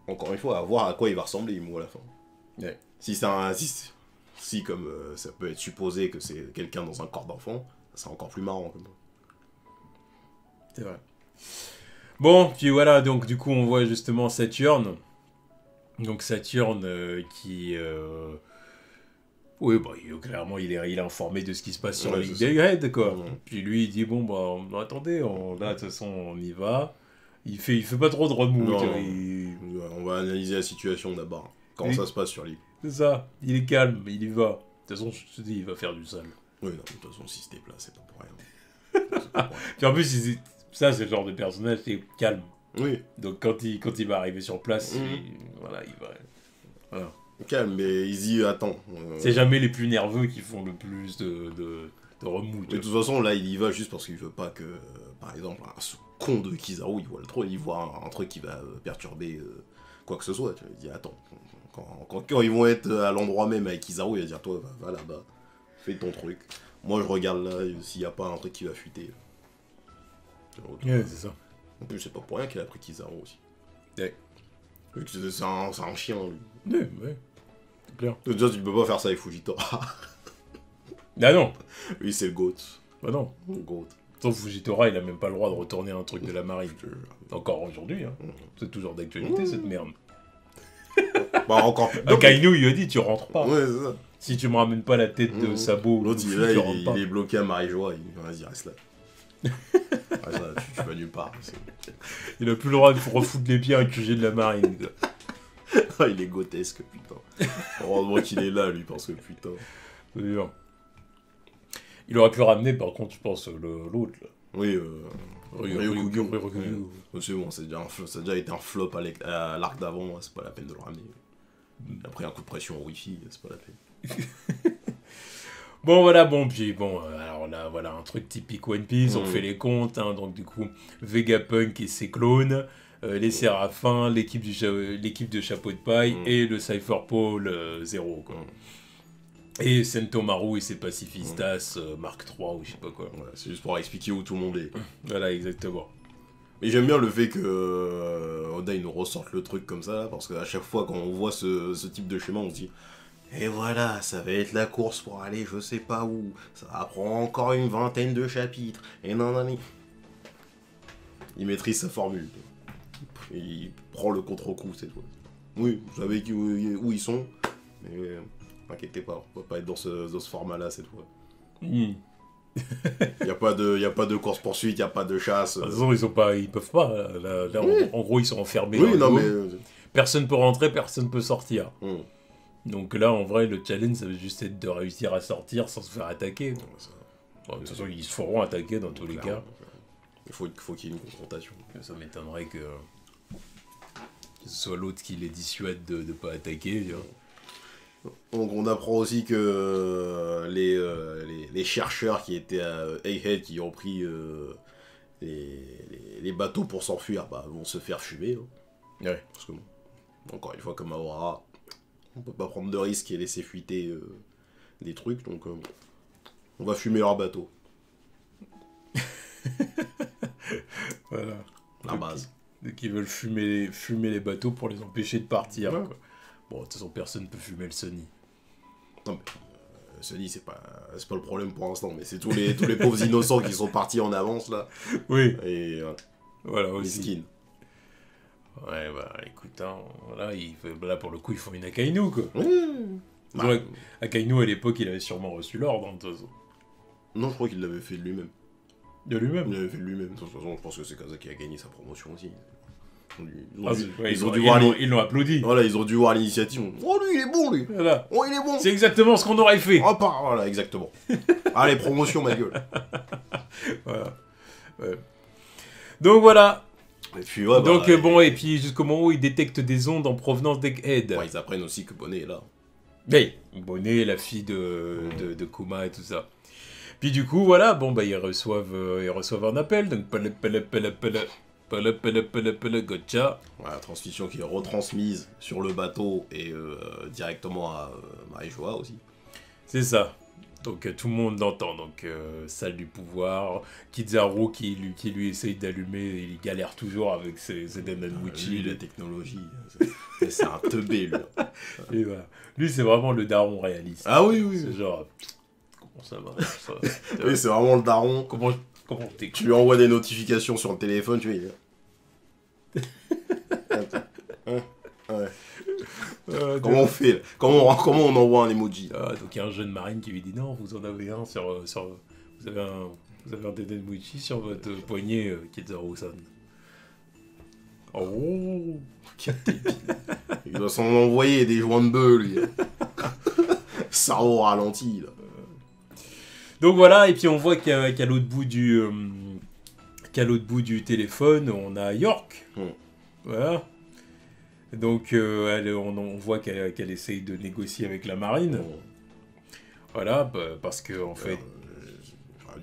Encore une fois, à voir à quoi il va ressembler, Imu, à la fin. Ouais. Si comme ça peut être supposé que c'est quelqu'un dans un corps d'enfant, c'est encore plus marrant. C'est vrai. Bon, puis voilà, donc du coup, on voit justement Saturne. Donc Saturne qui... Oui, bah, clairement, il est informé de ce qui se passe sur la Ligue des Raids, quoi. Puis lui, il dit, bon, bah, attendez, là, de toute façon, on y va. Il fait pas trop de remous. On va analyser la situation d'abord. Comment ça se passe sur l'île. C'est ça, il est calme, il y va. De toute façon, je te dis, il va faire du sale. Oui, non, de toute façon, si se déplace, c'est pas pour rien. Puis en plus, ça, c'est le genre de personnage qui est calme. Oui. Donc quand il va arriver sur place, il va... Voilà. Calme, mais il dit, attends. C'est jamais les plus nerveux qui font le plus de remous. De toute façon, là, il y va juste parce qu'il veut pas que, par exemple, ce con de Kizaru, il voit un truc qui va perturber quoi que ce soit. Tu vois. Il dit, attends, quand ils vont être à l'endroit même avec Kizaru, il va dire, toi, va là-bas, fais ton truc. Moi, je regarde là, s'il n'y a pas un truc qui va fuiter. Ouais, c'est ça. En plus, c'est pas pour rien qu'il a pris Kizaru aussi. Ouais. C'est un chien, lui. Ouais. C'est clair. Déjà, tu peux pas faire ça avec Fujitora. Ah non. Lui, c'est le GOAT. Bah non. Le GOAT. Sauf Fujitora, il a même pas le droit de retourner un truc de la marine. Encore aujourd'hui, hein. C'est toujours d'actualité, cette merde. Bah, encore. Kainu, il a dit, tu rentres pas. Ouais, c'est ça. Si tu me ramènes pas la tête de Sabo, l'autre, il est bloqué à Marijoa. Vas-y, reste là. Tu vas nulle part. Il a plus le droit de refoutre les pieds à un QG de la marine. Il est grotesque, putain. Heureusement qu'il est là, lui, parce que putain. C'est dur. Il aurait pu ramener, par contre, je pense, l'autre, là. Oui, Ryokugyu. C'est bon, ça a déjà été un flop à l'arc d'avant, c'est pas la peine de le ramener. Après un coup de pression au Wi-Fi, c'est pas la peine. Bon, voilà, puis alors là, voilà, un truc typique One Piece, on fait les comptes, hein, donc du coup, Vegapunk et ses clones, les Séraphins, l'équipe de Chapeau de Paille, et le Cypher Paul 0, quoi. Et Sentomaru et ses pacifistas, Mark 3 ou je sais pas quoi. Ouais, c'est juste pour expliquer où tout le monde est. Voilà, exactement. Mais j'aime bien le fait que Oda il nous ressorte le truc comme ça, parce qu'à chaque fois quand on voit ce type de schéma, on se dit et voilà, ça va être la course pour aller je sais pas où, ça va prendre encore une 20aine de chapitres, et non. Il maîtrise sa formule. Il prend le contre-coup cette fois. Oui, vous savez où ils sont, mais n'inquiétez pas, on va pas être dans ce format-là cette fois. Il y a pas de course-poursuite, il y a pas de chasse. De toute façon, ils peuvent pas. Là, en gros, ils sont enfermés. Oui, non, mais... Personne peut rentrer, personne peut sortir. Donc là, en vrai, le challenge, ça va juste être de réussir à sortir sans se faire attaquer. Bon, de toute façon, ils se feront attaquer dans tous les cas. Il faut qu'il y ait une confrontation. Ça m'étonnerait que ce soit l'autre qui les dissuade de ne pas attaquer. Donc on apprend aussi que les chercheurs qui étaient à Egghead, qui ont pris les bateaux pour s'enfuir, vont se faire fumer. Ouais. Parce que, encore une fois, comme Aora, on peut pas prendre de risques et laisser fuiter des trucs, donc on va fumer leur bateau. Voilà. La base. Donc ils veulent fumer les bateaux pour les empêcher de partir. Ouais. Quoi. Bon, de toute façon, personne ne peut fumer le Sunny. Non, mais Sunny, c'est pas le problème pour l'instant, mais c'est tous les pauvres innocents qui sont partis en avance, là. Oui. Et voilà, les skins. Ouais, écoute, hein, voilà, là, pour le coup, ils font une Akainu, quoi. Oui. Akainu, à l'époque, il avait sûrement reçu l'ordre, de toute façon. Non, je crois qu'il l'avait fait de lui-même. De lui-même. Il l'avait fait de lui-même. De toute façon, je pense que c'est Kaza qui a gagné sa promotion aussi. Ils l'ont applaudi. Voilà, ils ont dû voir l'initiative. Oh, lui, il est bon, lui. Voilà. Oh, il est bon. C'est exactement ce qu'on aurait fait. Oh, voilà, exactement. Allez, promotion, ma gueule. Voilà. Ouais. Donc, voilà. Et puis, ouais, donc, et puis jusqu'au moment où ils détectent des ondes en provenance d'Egghead. Ouais, ils apprennent aussi que Bonnet est là. Oui, Bonnet, la fille de Kuma et tout ça. Puis du coup, voilà, ils reçoivent un appel, donc gotcha. Ouais, la transmission qui est retransmise sur le bateau et directement à Marijoa aussi. C'est ça. Donc tout le monde l'entend, donc salle du pouvoir, Kizaru qui lui essaye d'allumer, il galère toujours avec ses Denanwichi. Lui, la technologie, c'est un teubé, lui. Et voilà. Lui, c'est vraiment le daron réaliste. Ah oui. C'est genre, comment ça va ça... Oui, c'est vraiment le daron. Comment Comment t'es... Tu lui envoies des notifications sur le téléphone, tu vois. Ouais. Comment on fait là? Comment on envoie un emoji? Donc il y a un jeune marine qui lui dit non, vous en avez un vous avez un des emoji sur votre poignet qui est Zero-san. Oh, quel débile. Il doit s'en envoyer des joints de bœuf, lui. Ça au ralenti, là. Donc voilà, et puis on voit qu'à l'autre bout du téléphone, on a York. Voilà. Donc on voit qu'elle essaye de négocier avec la marine. Voilà, parce que en fait...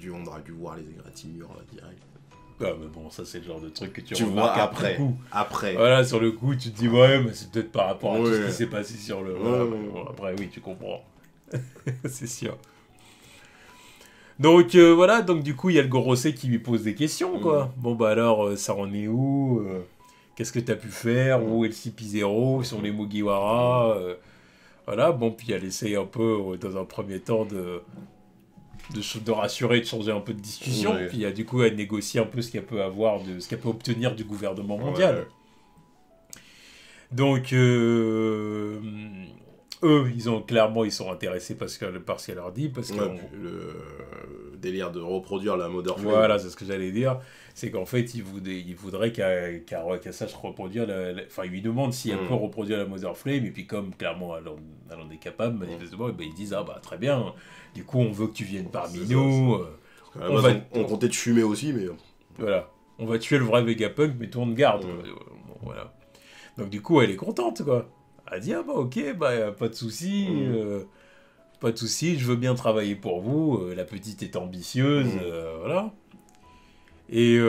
on aurait dû voir les égratignures là, direct. Ah mais bon, ça c'est le genre de truc que tu vois après. Après. Voilà, sur le coup, tu te dis ouais, mais c'est peut-être par rapport à tout ce qui s'est passé sur le... Bon, après, oui, tu comprends. C'est sûr. Donc voilà, donc du coup, il y a le Gorosei qui lui pose des questions, quoi. Bon bah alors, ça en est où qu'est-ce que t'as pu faire? Où est le CP0? Où sont les Mugiwara? Voilà, bon, puis elle essaye un peu, dans un premier temps, de rassurer, de changer un peu de discussion, puis du coup elle négocie un peu ce qu'elle peut avoir, ce qu'elle peut obtenir du gouvernement mondial. Donc eux, ils sont intéressés par ce qu'elle leur dit, parce que le délire de reproduire la Mother Flame. Voilà, c'est ce que j'allais dire, c'est qu'en fait ils voudraient qu'elle sache reproduire enfin ils lui demandent si elle peut reproduire la Mother Flame, et puis comme clairement elle en est capable, manifestement, ils disent ah bah très bien, du coup on veut que tu viennes parmi nous. On comptait te fumer aussi, mais... Voilà, on va tuer le vrai Vegapunk, mais toi on te garde. Voilà. Donc du coup elle est contente, quoi. Elle dit ah bah ok, bah pas de souci, pas de souci, je veux bien travailler pour vous. La petite est ambitieuse, voilà. Et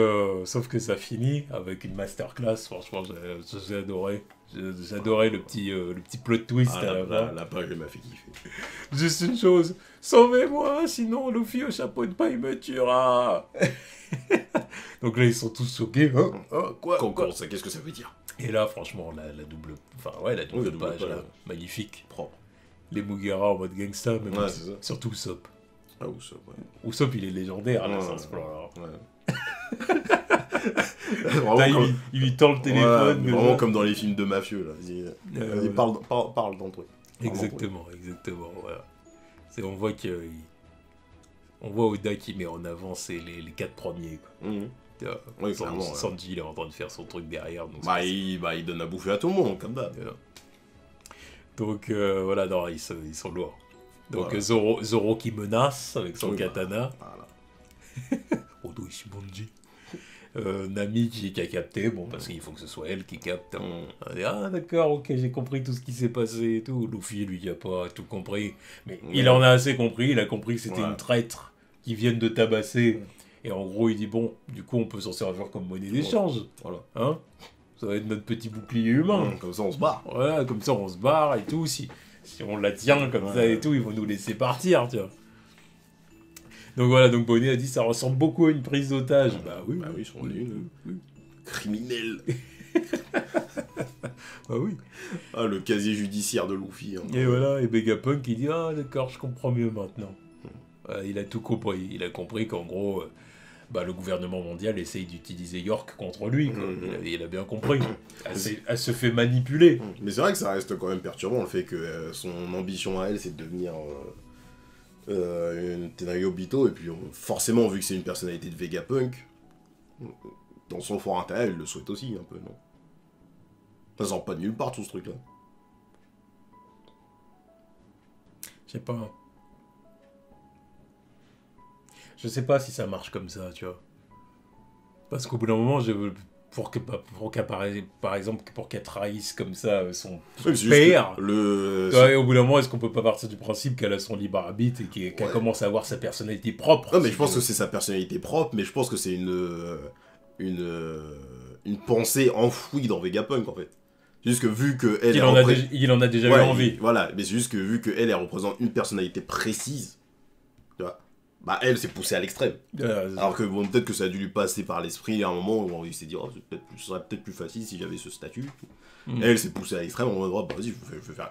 sauf que ça finit avec une masterclass. Franchement, j'ai adoré. J'adorais le petit plot twist à la fin. La page m'a fait kiffer. Juste une chose, sauvez-moi, sinon Luffy au chapeau de paille me tuera. Donc là ils sont tous choqués. Quoi ça, qu'est-ce que ça veut dire? Et là franchement la double page là, magnifique, propre. Les Mugiwara en mode gangsta, mais surtout Usopp. Ah, Usopp, ouais. Usopp il est légendaire à la sens plan là. Il lui tend le téléphone. Vraiment comme dans les films de mafieux là. Vas-y, parle dans le truc. Exactement, voilà. On voit Oda qui met en avant les 4 premiers, quoi. Oui, clairement. Sanji, il est en train de faire son truc derrière. Donc il donne à bouffer à tout le monde, comme d'hab. Donc voilà, non, ils sont lourds. Donc Zoro qui menace avec son katana. Voilà. Odo Ishimonji. Nami qui a capté, bon, parce qu'il faut que ce soit elle qui capte. Elle dit, ah d'accord, ok, j'ai compris tout ce qui s'est passé et tout. Luffy, lui, il a pas tout compris. Mais il en a assez compris, il a compris que c'était une traître qui vienne de tabasser. Et en gros, il dit, bon, du coup, on peut s'en servir comme monnaie d'échange. Voilà. Hein, ça va être notre petit bouclier humain. Comme ça, on se barre. Voilà, comme ça, on se barre et tout. Si on la tient comme ça et tout, ils vont nous laisser partir, tu vois. Donc voilà, donc Bonnet a dit ça ressemble beaucoup à une prise d'otage. Bah oui, j'en ai une. Criminel. Bah oui. Ah, le casier judiciaire de Luffy. Hein. Et voilà, et Vegapunk il dit ah d'accord, je comprends mieux maintenant. Il a tout compris. Il a compris qu'en gros, le gouvernement mondial essaye d'utiliser York contre lui. Il a bien compris. Elle se fait manipuler. Mais c'est vrai que ça reste quand même perturbant le fait que son ambition à elle, c'est de devenir une Tenryobito, et puis forcément, vu que c'est une personnalité de Vegapunk, dans son fort intérêt, elle le souhaite aussi un peu, non? Ça sort pas de nulle part tout ce truc-là. Je sais pas si ça marche comme ça, tu vois. Parce qu'au bout d'un moment, pour qu'elle trahisse comme ça son père, au bout d'un moment, est-ce qu'on peut pas partir du principe qu'elle a son libre arbitre et qu'elle commence à avoir sa personnalité propre? Non, mais je pense que c'est sa personnalité propre, mais je pense que c'est une pensée enfouie dans Vegapunk, en fait. C'est juste que vu que elle il en a déjà eu envie. Voilà, mais c'est juste que vu que elle représente une personnalité précise, tu vois, elle s'est poussée à l'extrême. Alors que bon, peut-être que ça a dû lui passer par l'esprit à un moment où il s'est dit ce serait peut-être plus facile si j'avais ce statut. Elle s'est poussée à l'extrême en mode vas-y,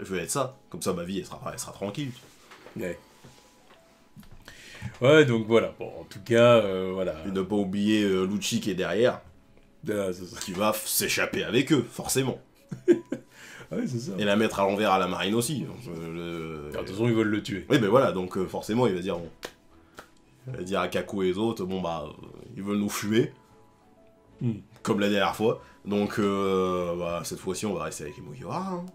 je vais être ça, comme ça ma vie elle sera tranquille. Ouais, donc voilà. Bon, en tout cas, voilà. Et ne pas oublier Lucci qui est derrière. Qui va s'échapper avec eux, forcément. Ouais, c'est ça. Et la mettre à l'envers à la marine aussi. De toute façon, ils veulent le tuer. Oui, mais voilà, donc forcément, il va dire... Bon, il va dire à Kaku et les autres, bon bah, ils veulent nous fumer. Comme la dernière fois. Donc, bah, cette fois-ci, on va rester avec les Mugiwara. Hein.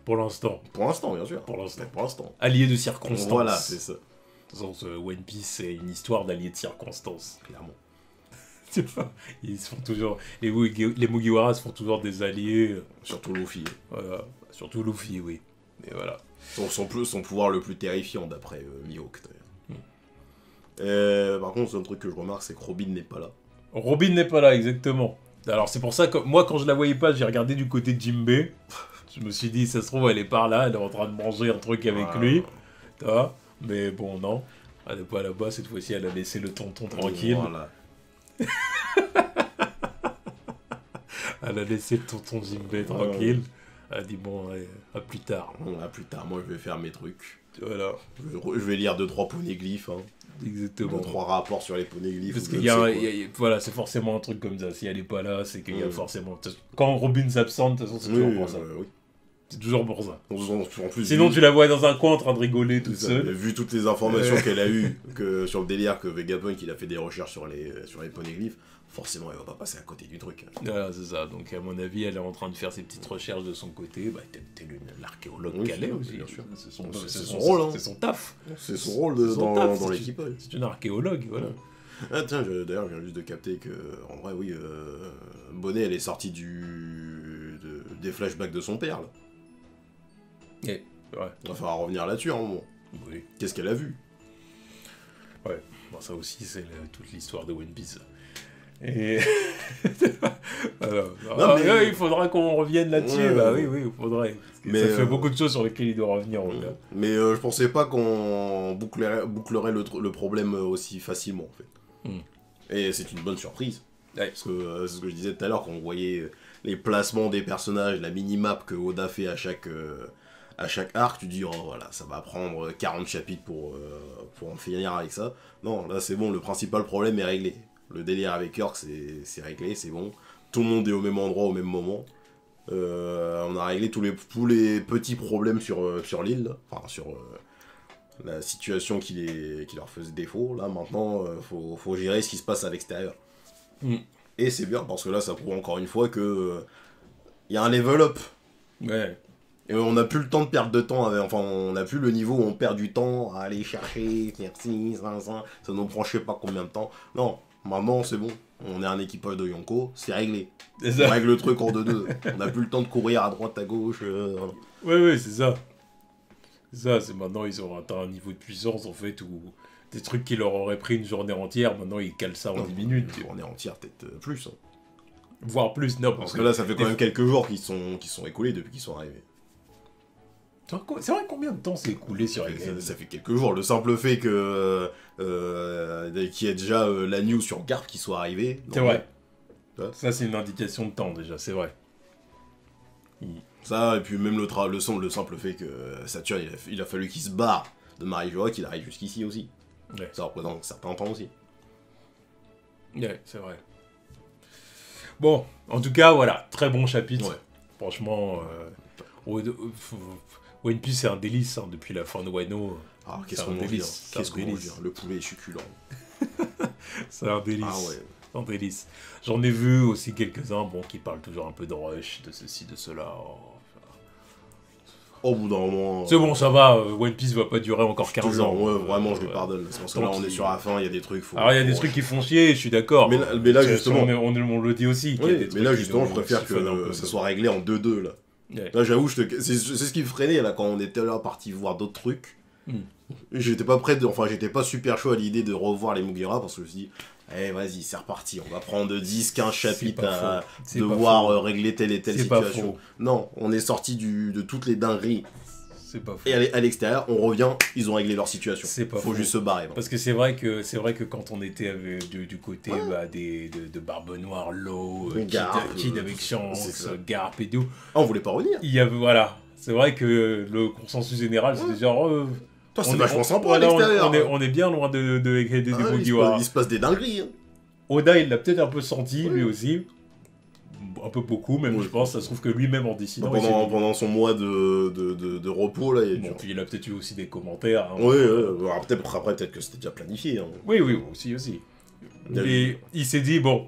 Pour l'instant. Pour l'instant, bien sûr. Pour l'instant. Pour l'instant. Alliés de circonstances. Voilà, c'est ça. De toute façon, One Piece, c'est une histoire d'alliés de circonstances. Clairement. Ils se font toujours... Les Mugiwara se font toujours des alliés. Surtout Luffy. Voilà. Surtout Luffy, oui. Mais voilà. Son pouvoir le plus terrifiant, d'après Mihawk, par contre, un truc que je remarque, c'est que Robin n'est pas là. Robin n'est pas là, exactement. Alors, c'est pour ça que moi, quand je la voyais pas, j'ai regardé du côté de Jinbei. Je me suis dit, ça se trouve, elle est par là, elle est en train de manger un truc avec lui. Tu vois. Mais bon, non. Elle n'est pas là-bas, cette fois-ci, elle a laissé le tonton tranquille. Voilà. Elle a laissé le tonton Jinbei tranquille. Elle a dit, bon, à plus tard. À plus tard, moi, je vais faire mes trucs. Voilà. Je vais lire 2-3 poneglyphes. Hein. Exactement. 2-3 rapports sur les poneglyphes. Parce qu'il y a, voilà, c'est forcément un truc comme ça. Si elle n'est pas là, c'est qu'il y a forcément... Quand Robin s'absente, de toute façon, c'est toujours pour ça. Oui. C'est toujours pour ça. En plus, sinon, tu la vois dans un coin en train de rigoler toute seule. Vu toutes les informations qu'elle a eues sur le délire que Vegapunk, il a fait des recherches sur les poneglyphes, forcément, elle va pas passer à côté du truc. Voilà, c'est ça. Donc, à mon avis, elle est en train de faire ses petites recherches de son côté. Bah, t'es l'archéologue qu'elle est aussi. Bien sûr. C'est son rôle. Hein. C'est son taf. C'est son rôle dans l'équipe. C'est une archéologue, voilà. Ah, tiens, d'ailleurs, je viens juste de capter que, en vrai, oui, Bonnet, elle est sortie des flashbacks de son père, là. Ouais. Il va falloir revenir là-dessus, hein, bon. Oui. Qu'est-ce qu'elle a vu? Ouais, bon, ça aussi, c'est toute l'histoire de One Piece. Et... Alors, mais... il faudra qu'on revienne là-dessus. Bah oui, il faudrait. Mais ça fait beaucoup de choses sur lesquelles il doit revenir. Mais je pensais pas qu'on bouclerait le problème aussi facilement, en fait. Et c'est une bonne surprise. Ouais. Parce que c'est ce que je disais tout à l'heure, quand on voyait les placements des personnages, la minimap que Oda fait à chaque arc, tu dis, oh voilà, ça va prendre 40 chapitres pour en finir avec ça. Non, là c'est bon, le principal problème est réglé. Le délire avec York, c'est réglé, c'est bon. Tout le monde est au même endroit au même moment. On a réglé tous les petits problèmes sur l'île, enfin sur la situation qui leur faisait défaut. Là maintenant, faut gérer ce qui se passe à l'extérieur. Et c'est bien parce que là, ça prouve encore une fois que y a un level up. Ouais. Et on n'a plus le temps de perdre de temps, on n'a plus le niveau où on perd du temps à aller chercher, merci, ça nous prend je sais pas combien de temps. Non, maintenant c'est bon, on est un équipage de Yonko, c'est réglé. On règle le truc en 2-2, on n'a plus le temps de courir à droite, à gauche. Voilà. Ouais, c'est ça. C'est ça, c'est maintenant ils ont atteint un niveau de puissance en fait où des trucs qui leur auraient pris une journée entière, maintenant ils calent ça en 10 minutes. Une journée entière, peut-être plus. Hein. Voire plus, non. Parce que là, ça fait quand même quelques jours qui sont écoulés depuis qu'ils sont arrivés. C'est vrai, combien de temps s'est écoulé sur Egghead? Ça fait quelques jours. Le simple fait que qu'il y ait déjà la news sur Garp qui soit arrivée. C'est vrai. Ça, c'est une indication de temps déjà, c'est vrai. Ça, et puis même le simple fait que Saturne, il a fallu qu'il se barre de Marie-Joa, qu'il arrive jusqu'ici aussi. Ouais. Ça représente un certain temps aussi. Ouais, c'est vrai. Bon, en tout cas, voilà, très bon chapitre. Ouais. Franchement, One Piece, c'est un délice hein, depuis la fin de Wano. Ah, qu'est-ce qu'on dit le poulet est succulent. C'est un délice. Ah ouais. Un délice. J'en ai vu aussi quelques-uns qui parlent toujours un peu de rush, de ceci, de cela. Au bout d'un moment... C'est bon, ça va, One Piece va pas durer encore 15 ans. Ouais, vraiment, je lui pardonne. C'est parce que là, on est sur la fin, il y a des trucs... Alors, il y a des trucs qui font chier, je suis d'accord. Mais là, justement... On le dit aussi. Oui, mais là, justement, je préfère que ça soit réglé en 2-2, là. Ouais. Là, j'avoue, c'est ce qui me freinait, là, quand on était là, parti voir d'autres trucs. J'étais pas prêt, j'étais pas super chaud à l'idée de revoir les Mugiwara, parce que je me suis dit... vas-y, c'est reparti, on va prendre 10-15 chapitres à devoir régler telle et telle situation. Non, on est sorti de toutes les dingueries. C'est pas faux. Et à l'extérieur, on revient, ils ont réglé leur situation. C'est pas Faut juste se barrer. Parce que c'est vrai que quand on était du côté de Barbe Noire, Law, Kid avec Chance, Garp et tout... Ah, on voulait pas revenir. Il y avait, voilà, c'est vrai que le consensus général, c'était genre... C'est vachement sympa à l'extérieur. On est bien loin des Mugiwara. Il se passe des dingueries. Hein. Oda, il l'a peut-être un peu senti, lui aussi. Un peu beaucoup, même, je pense. Ça se trouve que lui-même, en dessinant... Pendant son mois de repos, là... Puis il a peut-être eu aussi des commentaires. Hein, oui, peut-être que c'était déjà planifié. Hein. Oui, aussi. Et il s'est dit, bon...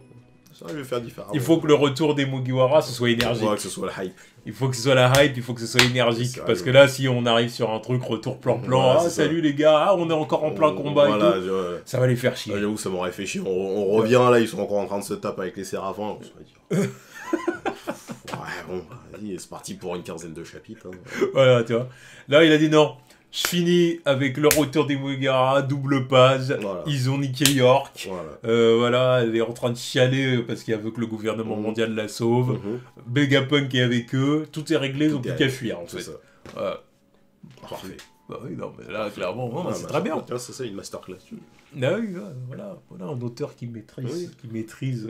Ça, je vais faire différemment. Il faut que le retour des Mugiwara, ce soit énergique. Que ce soit la hype. Il faut que ce soit la hype, il faut que ce soit énergique. Parce que là, si on arrive sur un truc retour plan-plan, salut les gars, on est encore en plein combat et tout, ça va les faire chier. J'avoue, ça m'aurait fait chier. On revient là, ils sont encore en train de se taper avec les séraphins. Vas-y, c'est parti pour une quinzaine de chapitres. Hein. Voilà, tu vois. Là, il a dit non. Je finis avec le retour des Mugiwara, double page. Ils ont niqué York. Elle est en train de chialer parce qu'il veut que le gouvernement mondial la sauve. Vegapunk est avec eux. Tout est réglé, ils ont plus qu'à fuir en fait. Parfait. Bah oui, non, mais là, clairement, c'est très bien. C'est ça, une masterclass. Ah oui, voilà, un auteur qui maîtrise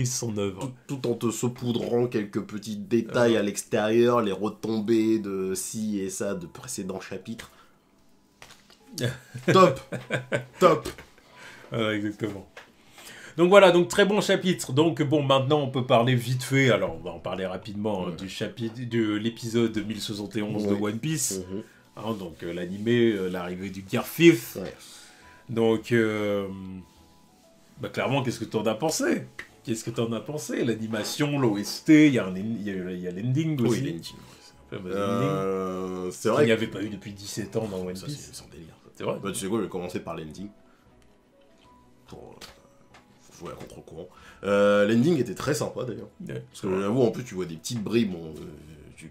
son œuvre. Tout en te saupoudrant quelques petits détails à l'extérieur, les retombées de ci et ça de précédents chapitres. Top. Exactement. Donc voilà, très bon chapitre. Donc bon, maintenant on peut parler vite fait, alors on va en parler rapidement du chapitre, de l'épisode 1071 de One Piece. Donc l'animé, l'arrivée du Gear 5. Donc, clairement, qu'est-ce que tu en as pensé? L'animation, l'OST, il y a l'ending aussi. Oui, l'ending. C'est vrai. Il n'y avait pas eu depuis 17 ans dans One Piece. C'est sans délire. C'est vrai. Tu sais quoi, je vais commencer par l'ending. Pour jouer à contre-courant. L'ending était très sympa d'ailleurs. Parce que j'avoue, en plus, tu vois des petites bribes. Tu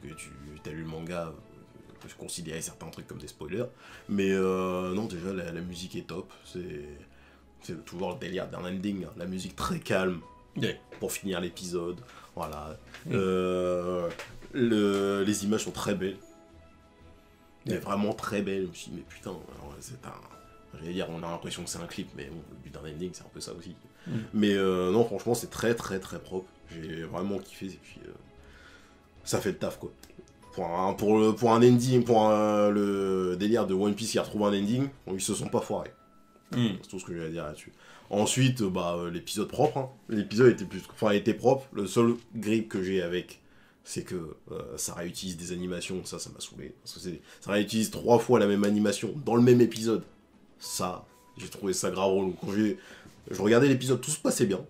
as lu le manga. Je considérais certains trucs comme des spoilers. Mais non, déjà, la musique est top. C'est toujours le délire d'un ending. Hein. La musique très calme. Pour finir l'épisode, voilà. Les images sont très belles. Vraiment très belles. Je me suis dit, mais putain, j'allais dire, on a l'impression que c'est un clip, mais bon, le but d'un ending, c'est un peu ça aussi. Mais non, franchement, c'est très très très propre. J'ai vraiment kiffé, et puis ça fait le taf, quoi. Pour un ending, le délire de One Piece qui a retrouvé un ending, ils se sont pas foirés. C'est tout ce que j'ai à dire là-dessus. Ensuite, l'épisode propre. Hein. L'épisode était propre. Le seul grip que j'ai avec, c'est que ça réutilise des animations. Ça m'a saoulé. Parce que ça réutilise 3 fois la même animation dans le même épisode. Ça, j'ai trouvé ça grave relou. Quand je regardais l'épisode, tout se passait bien.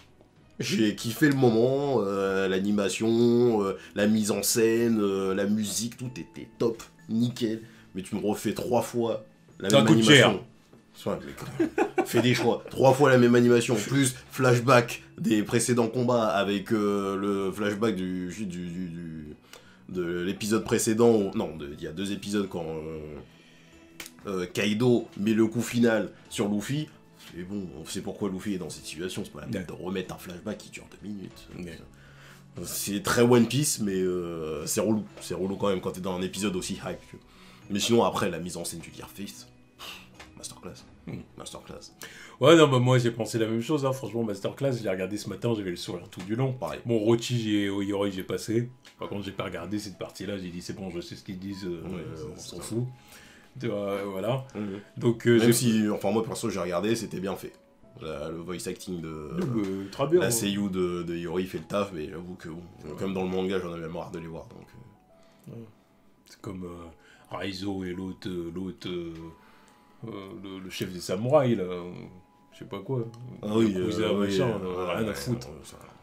J'ai kiffé le moment, l'animation, la mise en scène, la musique, tout était top, nickel. Mais tu me refais 3 fois la même animation. Fais des choix. 3 fois la même animation, plus flashback des précédents combats avec le flashback de l'épisode précédent. Il y a 2 épisodes quand Kaido met le coup final sur Luffy. Et bon, on sait pourquoi Luffy est dans cette situation, c'est pas la peine de remettre un flashback qui dure 2 minutes. C'est très One Piece, mais c'est relou. C'est relou quand même quand t'es dans un épisode aussi hype. Tu vois. Mais sinon, après, la mise en scène du Gear Fist, masterclass. Masterclass. Ouais, non, moi j'ai pensé la même chose, hein. Franchement, masterclass, je l'ai regardé ce matin, j'avais le sourire tout du long. Pareil. Mon Rochi et Oyori, j'ai passé. Par contre, j'ai pas regardé cette partie-là, j'ai dit c'est bon, je sais ce qu'ils disent, on s'en fout. Voilà. Donc, même si, moi perso, j'ai regardé, c'était bien fait. Le voice acting de très bien, la seiyuu de Yori fait le taf, mais j'avoue que comme dans le manga, j'en avais marre de les voir. Donc, c'est comme Raizo et l'autre le chef des samouraïs, là, je sais pas quoi. Ah oui, rien à foutre.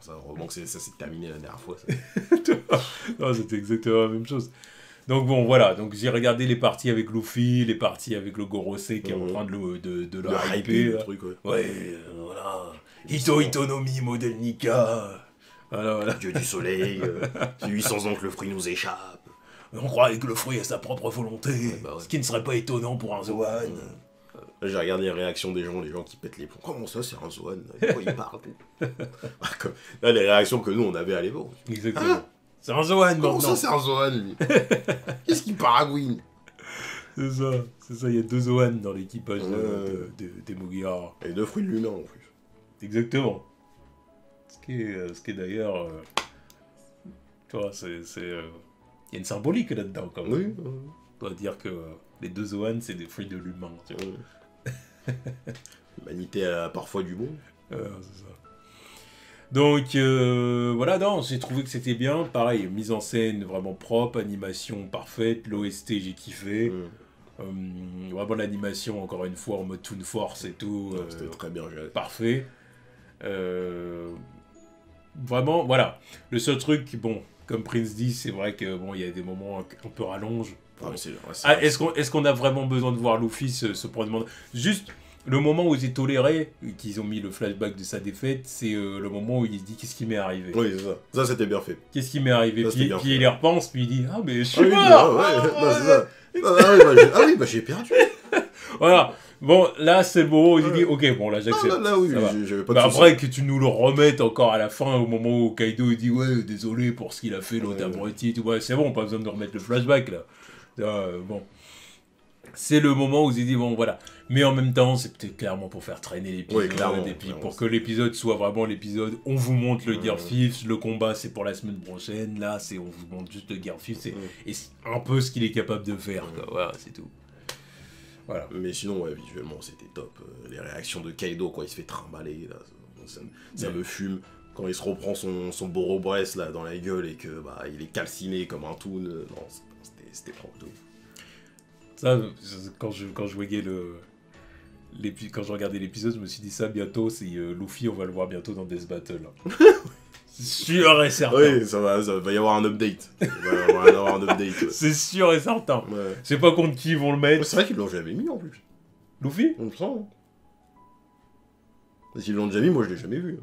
Heureusement que ça s'est terminé la dernière fois. Non, c'était exactement la même chose. Donc bon, voilà, donc j'ai regardé les parties avec Luffy, les parties avec le Gorosei qui est en train de le hyper. Le truc, voilà. Itonomi, modèle Nika. Voilà. Dieu du soleil, 800 ans que le fruit nous échappe. On croirait que le fruit a sa propre volonté, ce qui ne serait pas étonnant pour un Zoan. Là, j'ai regardé les réactions des gens qui pètent les plombs. Comment ça, c'est un Zoan? De quoi il parle? Là, les réactions que nous, on avait à l'époque. Exactement. C'est un Zoan, maintenant. Comment ça, c'est un Zoan, lui? Qu'est-ce qu'il paragouine? C'est ça, il y a 2 Zoan dans l'équipage des Mugiwara. Et 2 fruits de l'humain, en plus. Exactement. Ce qui est d'ailleurs... tu vois, il y a une symbolique là-dedans, quand même. Oui. On doit dire que Les deux Zoan, c'est des fruits de l'humain, tu vois. L'humanité a parfois du bon. C'est ça. Donc, voilà, non, j'ai trouvé que c'était bien. Pareil, mise en scène vraiment propre, animation parfaite, l'OST, j'ai kiffé. Vraiment l'animation, encore une fois, en mode Toon Force et tout. C'était très bien géré. Parfait. Vraiment, voilà. Le seul truc, bon, comme Prince dit, c'est vrai que bon, il y a des moments un peu rallonge. Est-ce qu'on a vraiment besoin de voir Luffy se prendre... Juste, le moment où j'ai toléré, qu'ils ont mis le flashback de sa défaite, c'est le moment où il se dit qu'est-ce qui m'est arrivé. Oui, c'est ça. Ça, c'était bien fait. Qu'est-ce qui m'est arrivé. Puis il y repense, puis il dit ah, mais je suis mort. C'est ça. Ah oui, bah j'ai perdu. Voilà. Bon, là, c'est le moment où il dit ok, bon, là, j'accepte. Là, oui, j'avais pas de après, que tu nous le remettes encore à la fin, au moment où Kaido il dit ouais, désolé pour ce qu'il a fait, l'autre abruti, ouais, c'est bon, pas besoin de remettre le flashback là. Bon. C'est le moment où il dit bon, voilà. Mais en même temps, c'est peut-être clairement pour faire traîner l'épisode. Oui, et puis pour que l'épisode soit vraiment l'épisode, on vous montre le Gear 5, le combat c'est pour la semaine prochaine, là, c'est on vous montre juste le Gear 5, et c'est un peu ce qu'il est capable de faire, quoi. Voilà, c'est tout. Voilà. Mais sinon, ouais, visuellement, c'était top. Les réactions de Kaido, quand il se fait trimballer, là, ça me fume. Quand il se reprend son Borobresse, là, dans la gueule, et que, bah, il est calciné comme un toon, non, c'était propre de ouf. Ça, quand je voyais quand je regardais l'épisode, je me suis dit ça bientôt, c'est Luffy, on va le voir bientôt dans Death Battle. Sûr et certain. Oui, ça va y avoir un update. Il va y avoir un update. Ouais. C'est sûr et certain. Ouais. Je sais pas contre qui ils vont le mettre. C'est vrai qu'ils l'ont jamais mis en plus. Luffy ? On le sent. S'ils l'ont déjà mis, moi je l'ai jamais vu.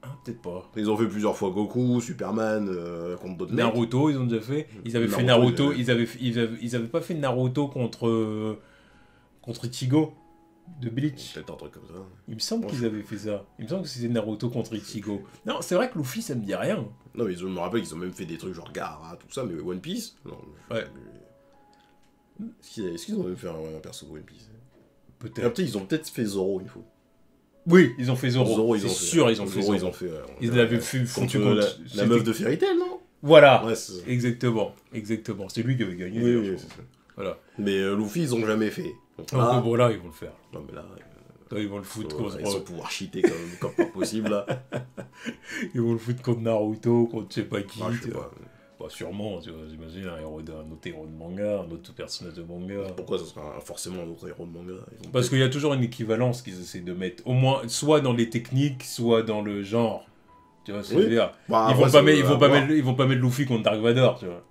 Ah, peut-être pas. Ils ont fait plusieurs fois Goku, Superman, contre d'autres mecs. Naruto, ils ont déjà fait. Ils avaient fait Naruto. Ils avaient pas fait Naruto contre Ichigo de Bleach. Peut-être un truc comme ça. Il me semble qu'ils avaient fait ça. Il me semble que c'était Naruto contre Ichigo. Non, c'est vrai que Luffy, ça me dit rien. Non, mais je me rappelle qu'ils ont même fait des trucs genre Gaara, tout ça, mais One Piece. Non. Ouais. Est-ce qu'ils ont même fait un perso de One Piece? Peut-être. Ils ont peut-être fait Zoro une fois. Oui, ils ont fait Zoro. C'est sûr, ils ont fait Zoro. Ils l'avaient foutu contre la meuf de Fairy Tail, non? Voilà. Ouais, exactement. C'est lui qui avait gagné. Oui, c'est ça. Voilà. Mais Luffy, ils ont jamais fait. Donc là, bon, là, ils vont le faire. Non, mais là, ils vont le foutre contre... Ils vont pouvoir cheater comme pas possible, là. Ils vont le foutre contre Naruto, contre je sais pas qui. Je sais pas. Bah, sûrement, tu vois, j'imagine un autre héros de manga, un autre personnage de manga. Pourquoi ce sera forcément un autre héros de manga? Parce qu'il y a toujours une équivalence qu'ils essaient de mettre, au moins, soit dans les techniques, soit dans le genre. Tu vois, c'est dire. Bah, ils vont pas mettre Luffy contre Dark Vador, tu vois.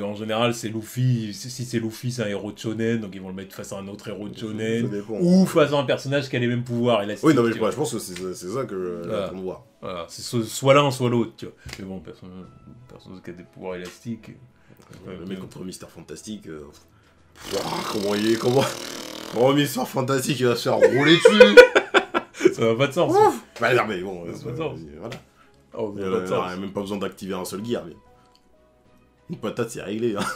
En général, c'est Luffy. Si c'est Luffy, c'est un héros de shonen, donc ils vont le mettre face à un autre héros de shonen, ou face à un personnage qui a les mêmes pouvoirs. Oui, non, mais je pense que c'est ça que j'attends de voir. Voilà, c'est soit l'un, soit l'autre, tu vois. Mais bon, personne qui a des pouvoirs élastiques. Le mec contre Mister Fantastique. Comment Mister Fantastique il va se faire rouler dessus? Ça n'a pas de sens. Bah, non, mais bon, ça n'a pas de sens. Voilà. Oh, il n'a même pas besoin d'activer un seul gear. Mais... Une patate, c'est réglé. Hein.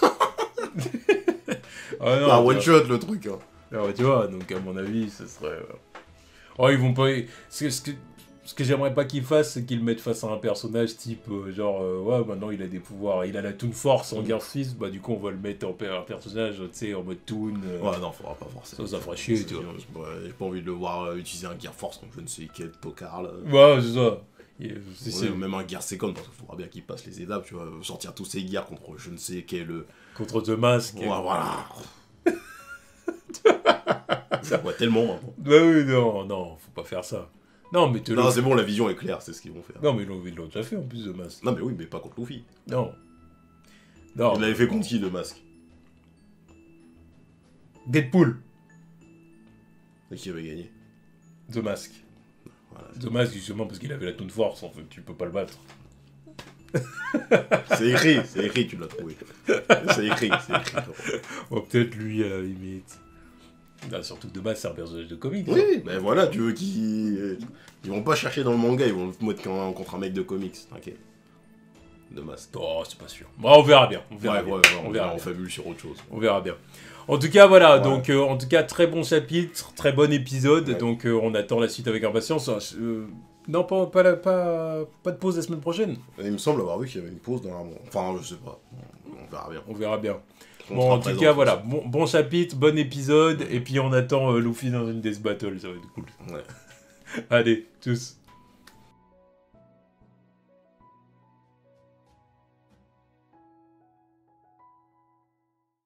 Non, one shot le truc. Hein. Alors, tu vois, donc à mon avis, ce serait. Oh, ils vont pas. Ce que j'aimerais pas qu'ils fassent, c'est qu'ils le mettent face à un personnage type ouais, maintenant il a des pouvoirs, il a la Toon Force en Gear 6, bah du coup on va le mettre en personnage, tu sais, en mode Toon. Ouais, non, faudra pas forcément. Ça ferait chier, tu vois. J'ai pas envie de le voir utiliser un Gear Force contre je ne sais quel tocard là. Ouais, c'est ça. Même un Gear Second, parce qu'il faudra bien qu'il passe les étapes, tu vois, sortir tous ces gears contre je ne sais quel. Contre The Mask. Ouais, voilà. Ça voit tellement maintenant. Bah oui, non, faut pas faire ça. Non, mais non, c'est bon, la vision est claire, c'est ce qu'ils vont faire. Non, mais ils l'ont déjà fait en plus de Mask. Non, mais oui, mais pas contre Luffy. Non. Il l'avait fait contre qui, le Masque? Deadpool. Et qui avait gagné? The Mask. Voilà, The Mask, justement, parce qu'il avait la Toon Force, en fait, tu peux pas le battre. C'est écrit, tu l'as trouvé. C'est écrit. Oh, peut-être lui, à la limite. Bah, surtout de base, c'est un personnage de comics. Oui, hein. Ben voilà, tu veux qu'ils... Ils vont pas chercher dans le manga, ils vont le mettre contre un mec de comics, t'inquiète. De masse. Oh, c'est pas sûr. Bon, on verra bien. On verra en fabule sur autre chose. On verra bien. En tout cas, voilà, donc en tout cas, très bon chapitre, très bon épisode, donc on attend la suite avec impatience. Non, pas de pause la semaine prochaine. Il me semble avoir vu qu'il y avait une pause dans la... Enfin, je sais pas. On verra bien. On verra bien. Bon, en tout cas, voilà, bon chapitre, bon épisode, et puis on attend Luffy dans une Death Battle, ça va être cool. Ouais. Allez, tous.